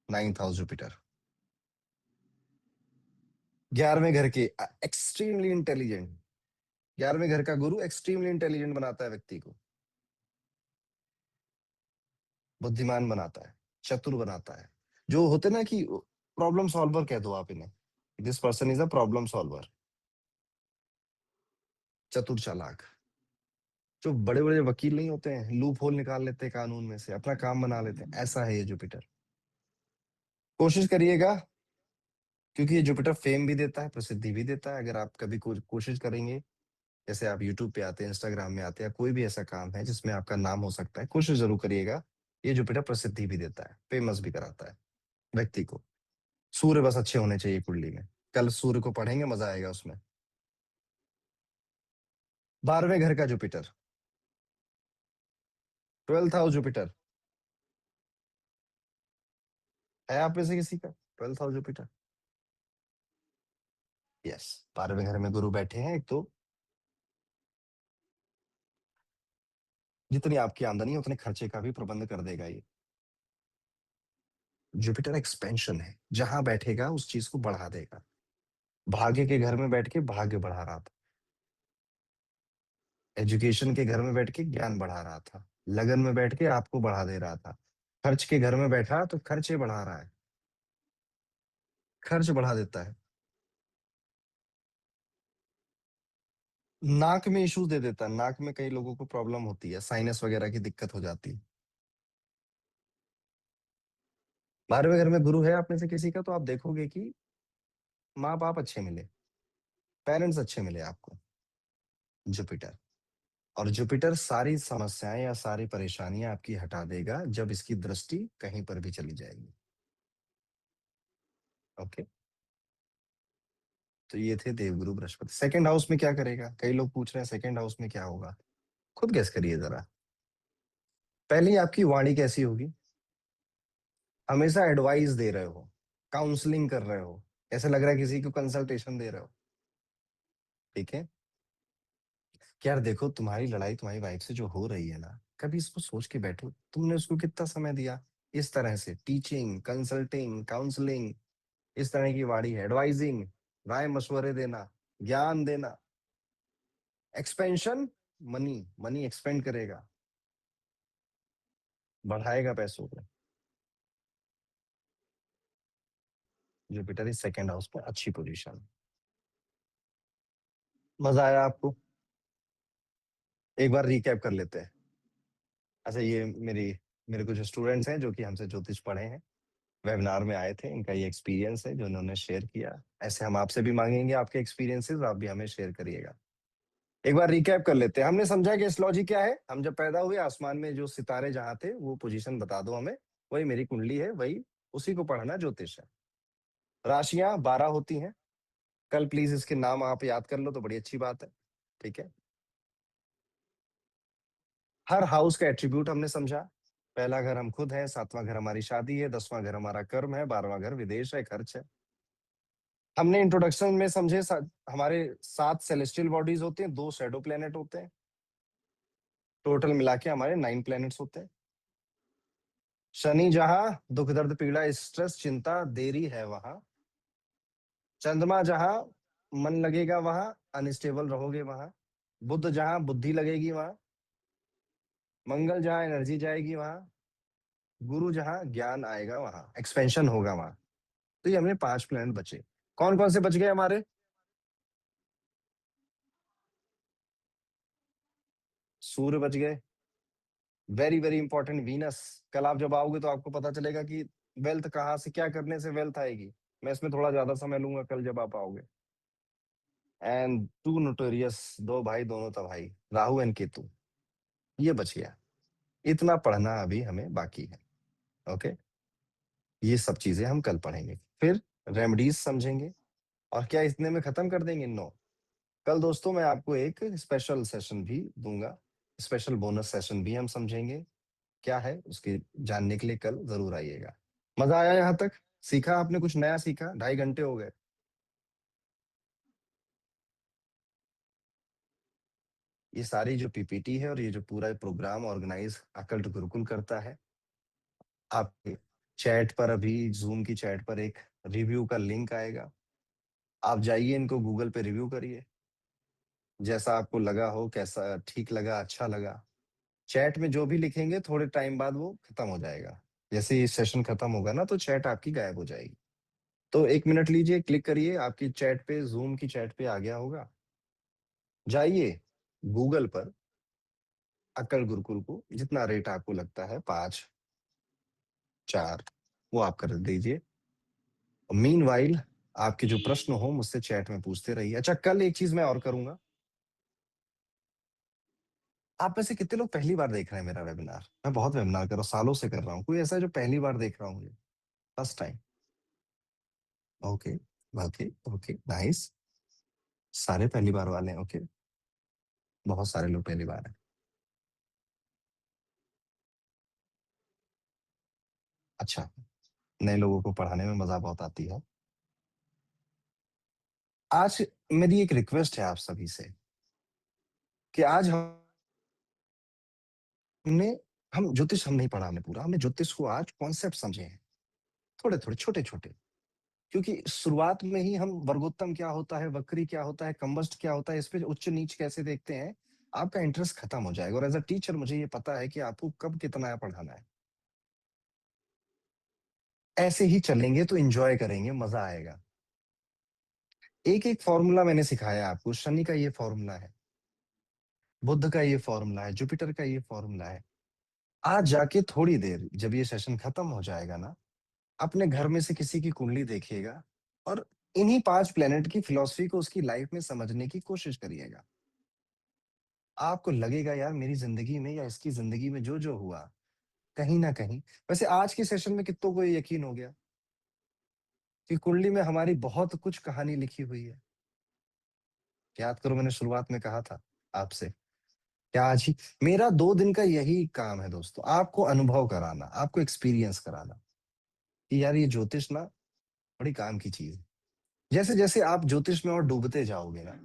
9th house Jupiter. 11वें घर के एक्सट्रीमली इंटेलिजेंट, 11वें घर का गुरु एक्सट्रीमली इंटेलिजेंट बनाता है व्यक्ति को, बुद्धिमान बनाता है, चतुर बनाता है। जो होते ना कि प्रॉब्लम सॉल्वर कह दो आप इन्हें, this person is a problem solver, चतुर चालाक। जो बड़े बड़े वकील नहीं होते हैं, लूप होल निकाल लेते हैं कानून में से, अपना काम बना लेते हैं, ऐसा है ये जुपिटर। कोशिश करिएगा, क्योंकि ये जुपिटर फेम भी देता है, प्रसिद्धि भी देता है। अगर आप कभी कोशिश करेंगे, जैसे आप यूट्यूब पे आते हैं, इंस्टाग्राम में आते हैं, कोई भी ऐसा काम है जिसमें आपका नाम हो सकता है, कोशिश जरूर करिएगा। ये जुपिटर प्रसिद्धि भी देता है, फेमस भी कराता है व्यक्ति को। सूर्य बस अच्छे होने चाहिए कुंडली में। कल सूर्य को पढ़ेंगे, मजा आएगा उसमें। 12वें घर का जुपिटर, 12th हाउस जुपिटर है आप में से किसी का 12th हाउस जुपिटर? यस, 12वें घर में गुरु बैठे हैं। एक तो जितनी आपकी आमदनी है उतने खर्चे का भी प्रबंध कर देगा ये। जुपिटर एक्सपेंशन है, जहां बैठेगा उस चीज को बढ़ा देगा। भाग्य के घर में बैठ के भाग्य बढ़ा रहा था, एजुकेशन के घर में बैठ के ज्ञान बढ़ा रहा था, लगन में बैठ के आपको बढ़ा दे रहा था, खर्च के घर में बैठा तो खर्चे बढ़ा रहा है, खर्च बढ़ा देता है। नाक में इश्यूज दे देता है, नाक में कई लोगों को प्रॉब्लम होती है, साइनस वगैरह की दिक्कत हो जाती है। 12वें घर में गुरु है आप में से किसी का, तो आप देखोगे कि माँ बाप अच्छे मिले, पेरेंट्स अच्छे मिले आपको, जुपिटर। और जुपिटर सारी समस्याएं या सारी परेशानियां आपकी हटा देगा जब इसकी दृष्टि कहीं पर भी चली जाएगी। ओके, तो ये थे देवगुरु बृहस्पति। सेकंड हाउस में क्या करेगा, कई लोग पूछ रहे हैं सेकंड हाउस में क्या होगा। खुद गेस करिए जरा। पहले ही आपकी वाणी कैसी होगी, हमेशा एडवाइस दे रहे हो, काउंसलिंग कर रहे हो, ऐसे लग रहा है किसी को कंसल्टेशन दे रहे हो। ठीक है, कि यार देखो तुम्हारी लड़ाई तुम्हारी वाइफ से जो हो रही है ना, कभी इसको सोच के बैठो तुमने उसको कितना समय दिया। इस तरह से टीचिंग, कंसल्टिंग, काउंसलिंग, इस तरह की वाणी है, एडवाइजिंग, राय मशवरे देना, ज्ञान देना। एक्सपेंशन, मनी, मनी एक्सपेंड करेगा, बढ़ाएगा पैसों को। जुपिटर इज सेकेंड हाउस में अच्छी पोजीशन। मजा आया आपको? एक बार रिकैप कर लेते हैं। अच्छा, ये मेरे कुछ स्टूडेंट्स हैं जो कि हमसे ज्योतिष पढ़े हैं, वेबिनार में आए थे, इनका ये एक्सपीरियंस है जो इन्होंने शेयर किया। ऐसे हम आपसे भी मांगेंगे आपके एक्सपीरियंसेस, आप भी हमें शेयर करिएगा। एक बार रिकैप कर लेते हैं। हमने समझा कि एस्ट्रोलॉजी क्या है, हम जब पैदा हुए आसमान में जो सितारे जहां थे वो पोजीशन बता दो हमें, वही मेरी कुंडली है, वही उसी को पढ़ना ज्योतिष है। राशियां 12 होती हैं, कल प्लीज इसके नाम आप याद कर लो तो बड़ी अच्छी बात है। ठीक है, हर हाउस का एट्रीब्यूट हमने समझा। पहला घर हम खुद हैं, सातवां घर हमारी शादी है, 10वां घर हमारा कर्म है, 12वां घर विदेश है, खर्च है। हमने इंट्रोडक्शन में समझे हमारे 7 सेलेस्टियल बॉडीज होते हैं, 2 शैडो प्लेनेट होते हैं, टोटल मिला के हमारे 9 प्लेनेट्स होते हैं। शनि जहां दुख दर्द पीड़ा स्ट्रेस चिंता देरी है वहां, चंद्रमा जहां मन लगेगा वहां, अनस्टेबल रहोगे वहां, बुध जहां बुद्धि लगेगी वहां, मंगल जहां एनर्जी जाएगी वहां, गुरु जहां ज्ञान आएगा वहां, एक्सपेंशन होगा वहां। तो ये हमने 5 प्लैनेट बचे। कौन कौन से बच गए हमारे? सूर्य बच गए, वेरी वेरी इंपॉर्टेंट। वीनस, कल आप जब आओगे तो आपको पता चलेगा कि वेल्थ कहाँ से, क्या करने से वेल्थ आएगी। मैं इसमें थोड़ा ज्यादा समय लूंगा कल जब आप आओगे। एंड टू नोटोरियस, दो भाई दोनों तबाही, राहु एंड केतु, ये बच गया। इतना पढ़ना अभी हमें बाकी है। ओके, ये सब चीजें हम कल पढ़ेंगे, फिर रेमेडीज समझेंगे। और क्या इतने में खत्म कर देंगे? नो। कल दोस्तों मैं आपको एक स्पेशल सेशन भी दूंगा, स्पेशल बोनस सेशन भी हम समझेंगे। क्या है उसके जानने के लिए कल जरूर आइएगा। मजा आया यहाँ तक? सीखा आपने कुछ नया? सीखा, 2.5 घंटे हो गए। ये सारी जो पीपीटी है और ये जो पूरा प्रोग्राम ऑर्गेनाइज अकल्ट गुरुकुल करता है, आपके चैट पर, अभी जूम की चैट पर एक रिव्यू का लिंक आएगा, आप जाइए इनको गूगल पे रिव्यू करिए, जैसा आपको लगा हो, कैसा ठीक लगा, अच्छा लगा। चैट में जो भी लिखेंगे थोड़े टाइम बाद वो खत्म हो जाएगा। जैसे ये सेशन खत्म होगा ना तो चैट आपकी गायब हो जाएगी। तो 1 मिनट लीजिए, क्लिक करिए, आपकी चैट पे, जूम की चैट पे आ गया होगा। जाइए गूगल पर, अक्कड़ गुरुकुल को जितना रेट आपको लगता है, 5, 4, वो आप कर दीजिए। मीन वाइल आपके जो प्रश्न हो मुझसे चैट में पूछते रहिए। अच्छा, कल एक चीज मैं और करूंगा। आप में से कितने लोग पहली बार देख रहे हैं मेरा वेबिनार? मैं बहुत वेबिनार कर रहा हूँ, सालों से कर रहा हूँ, कोई ऐसा है जो पहली बार देख रहा हूँ मुझे, first time? Okay, okay, okay, nice. सारे पहली बार वाले हैं, ओके। बहुत सारे लोग पहली बार हैं। अच्छा, नए लोगों को पढ़ाने में मजा बहुत आती है। आज मेरी एक रिक्वेस्ट है आप सभी से कि आज हमने हम ज्योतिष हम नहीं पढ़ा हमने पूरा, हमने ज्योतिष को आज कॉन्सेप्ट समझे हैं, थोड़े थोड़े छोटे छोटे। क्योंकि शुरुआत में ही हम वर्गोत्तम क्या होता है, वक्री क्या होता है, कंबस्ट क्या होता है, इस पे उच्च नीच कैसे देखते हैं, आपका इंटरेस्ट खत्म हो जाएगा। और एज अ टीचर मुझे ये पता है कि आपको कब कितना पढ़ाना है। ऐसे ही चलेंगे तो एंजॉय करेंगे, मजा आएगा। एक एक फॉर्मूला मैंने सिखाया आपको, शनि का ये फॉर्मूला है, बुध का ये फॉर्मूला है, जुपिटर का ये फॉर्मूला है। आज जाके थोड़ी देर जब ये सेशन खत्म हो जाएगा ना, अपने घर में से किसी की कुंडली देखिएगा और इन्हीं 5 प्लेनेट की फिलॉसफी को उसकी लाइफ में समझने की कोशिश करिएगा। आपको लगेगा यार मेरी जिंदगी में या इसकी जिंदगी में जो जो हुआ, कहीं ना कहीं, वैसे आज के सेशन में कितनों को ये यकीन हो गया कि कुंडली में हमारी बहुत कुछ कहानी लिखी हुई है। याद करो मैंने शुरुआत में कहा था आपसे, क्या आज ही मेरा 2 दिन का यही काम है दोस्तों, आपको अनुभव कराना, आपको एक्सपीरियंस कराना कि यार ये ज्योतिष ना बड़ी काम की चीज है। जैसे जैसे आप ज्योतिष में और डूबते जाओगे ना,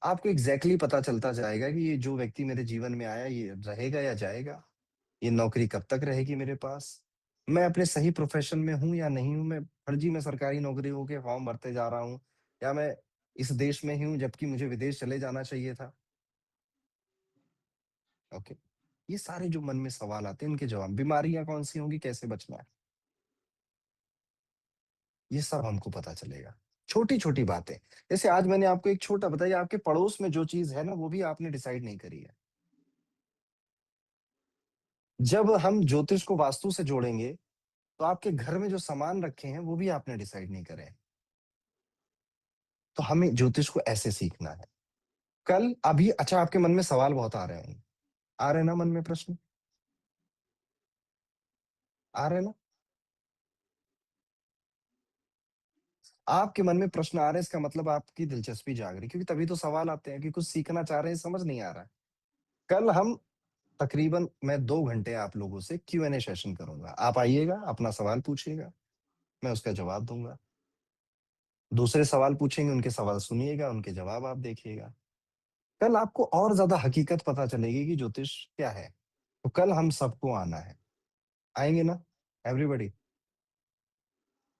आपको एग्जैक्टली पता चलता जाएगा कि ये जो व्यक्ति मेरे जीवन में आया ये रहेगा या जाएगा, ये नौकरी कब तक रहेगी मेरे पास, मैं अपने सही प्रोफेशन में हूं या नहीं हूं, मैं फर्जी में सरकारी नौकरियों के फॉर्म भरते जा रहा हूँ, या मैं इस देश में ही हूं जबकि मुझे विदेश चले जाना चाहिए था। ओके, ये सारे जो मन में सवाल आते हैं इनके जवाब, बीमारियां कौन सी होंगी, कैसे बचना है, ये सब हमको पता चलेगा। छोटी छोटी बातें, जैसे आज मैंने आपको एक छोटा बताइए, आपके पड़ोस में जो चीज है ना वो भी आपने डिसाइड नहीं करी है। जब हम ज्योतिष को वास्तु से जोड़ेंगे तो आपके घर में जो सामान रखे हैं वो भी आपने डिसाइड नहीं करे हैं। तो हमें ज्योतिष को ऐसे सीखना है। कल अभी अच्छा, आपके मन में सवाल बहुत आ रहे होंगे, आ रहे हैं ना मन में प्रश्न, आ रहे हैं ना? आपके मन में प्रश्न आ रहे हैं इसका मतलब आपकी दिलचस्पी जाग रही है, क्योंकि तभी तो सवाल आते हैं कि कुछ सीखना चाह रहे हैं, समझ नहीं आ रहा है। कल हम तकरीबन मैं 2 घंटे आप लोगों से Q&A सेशन करूंगा, आप आइएगा, अपना सवाल पूछिएगा, मैं उसका जवाब दूंगा। दूसरे सवाल पूछेंगे, उनके सवाल सुनिएगा, उनके जवाब आप देखिएगा। कल आपको और ज्यादा हकीकत पता चलेगी कि ज्योतिष क्या है। तो कल हम सबको आना है, आएंगे ना everybody?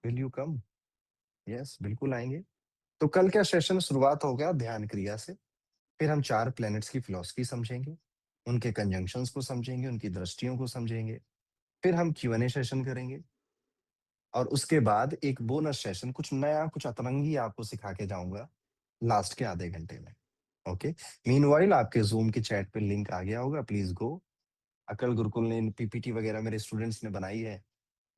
Will you come? Yes, बिल्कुल आएंगे। तो कल क्या सेशन शुरुआत हो गया ध्यान क्रिया से, फिर हम 4 प्लैनेट्स की फिलॉसफी समझेंगे, उनके कंजंक्शंस को समझेंगे, उनकी दृष्टियों को समझेंगे, फिर हम Q&A सेशन करेंगे, और उसके बाद एक बोनस सेशन, कुछ नया कुछ अतरंगी आपको सिखा के जाऊंगा लास्ट के आधे घंटे में। ओके, मीनवाइल आपके जूम के चैट पे लिंक आ गया होगा, प्लीज गो। अकल गुरुकुल ने पीपीटी वगैरह मेरे स्टूडेंट्स ने बनाई है,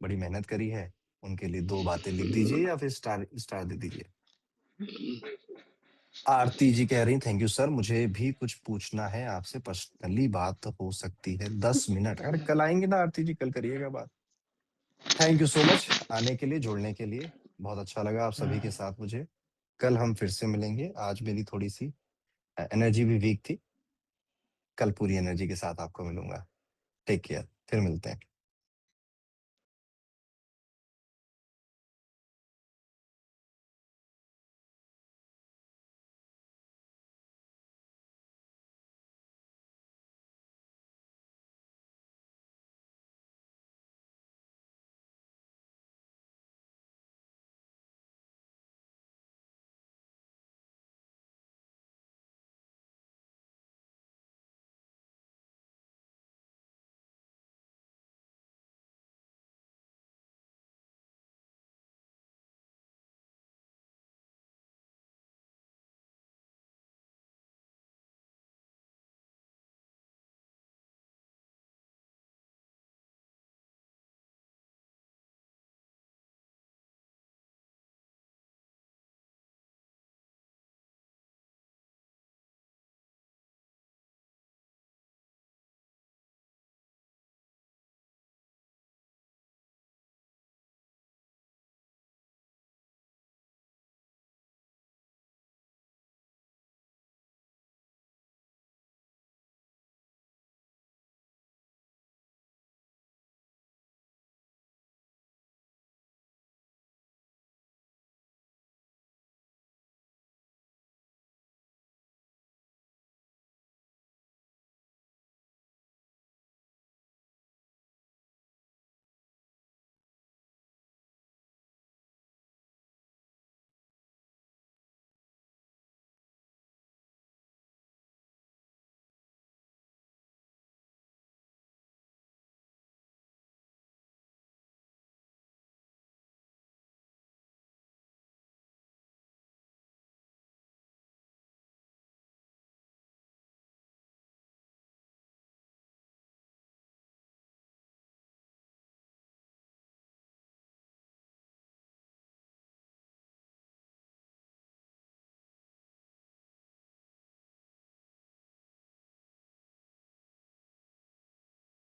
बड़ी मेहनत करी है, उनके लिए 2 बातें लिख दीजिए या फिर स्टार स्टार दे दीजिए। आरती जी कह रही थैंक यू सर, मुझे भी कुछ पूछना है आपसे पर्सनली, बात हो सकती है 10 मिनट? अरे कल आएंगे ना आरती जी, कल करिएगा बात। थैंक यू सो मच आने के लिए, जुड़ने के लिए, बहुत अच्छा लगा आप सभी के साथ मुझे। कल हम फिर से मिलेंगे, आज मेरी थोड़ी सी एनर्जी भी वीक थी, कल पूरी एनर्जी के साथ आपको मिलूंगा। टेक केयर, फिर मिलते हैं।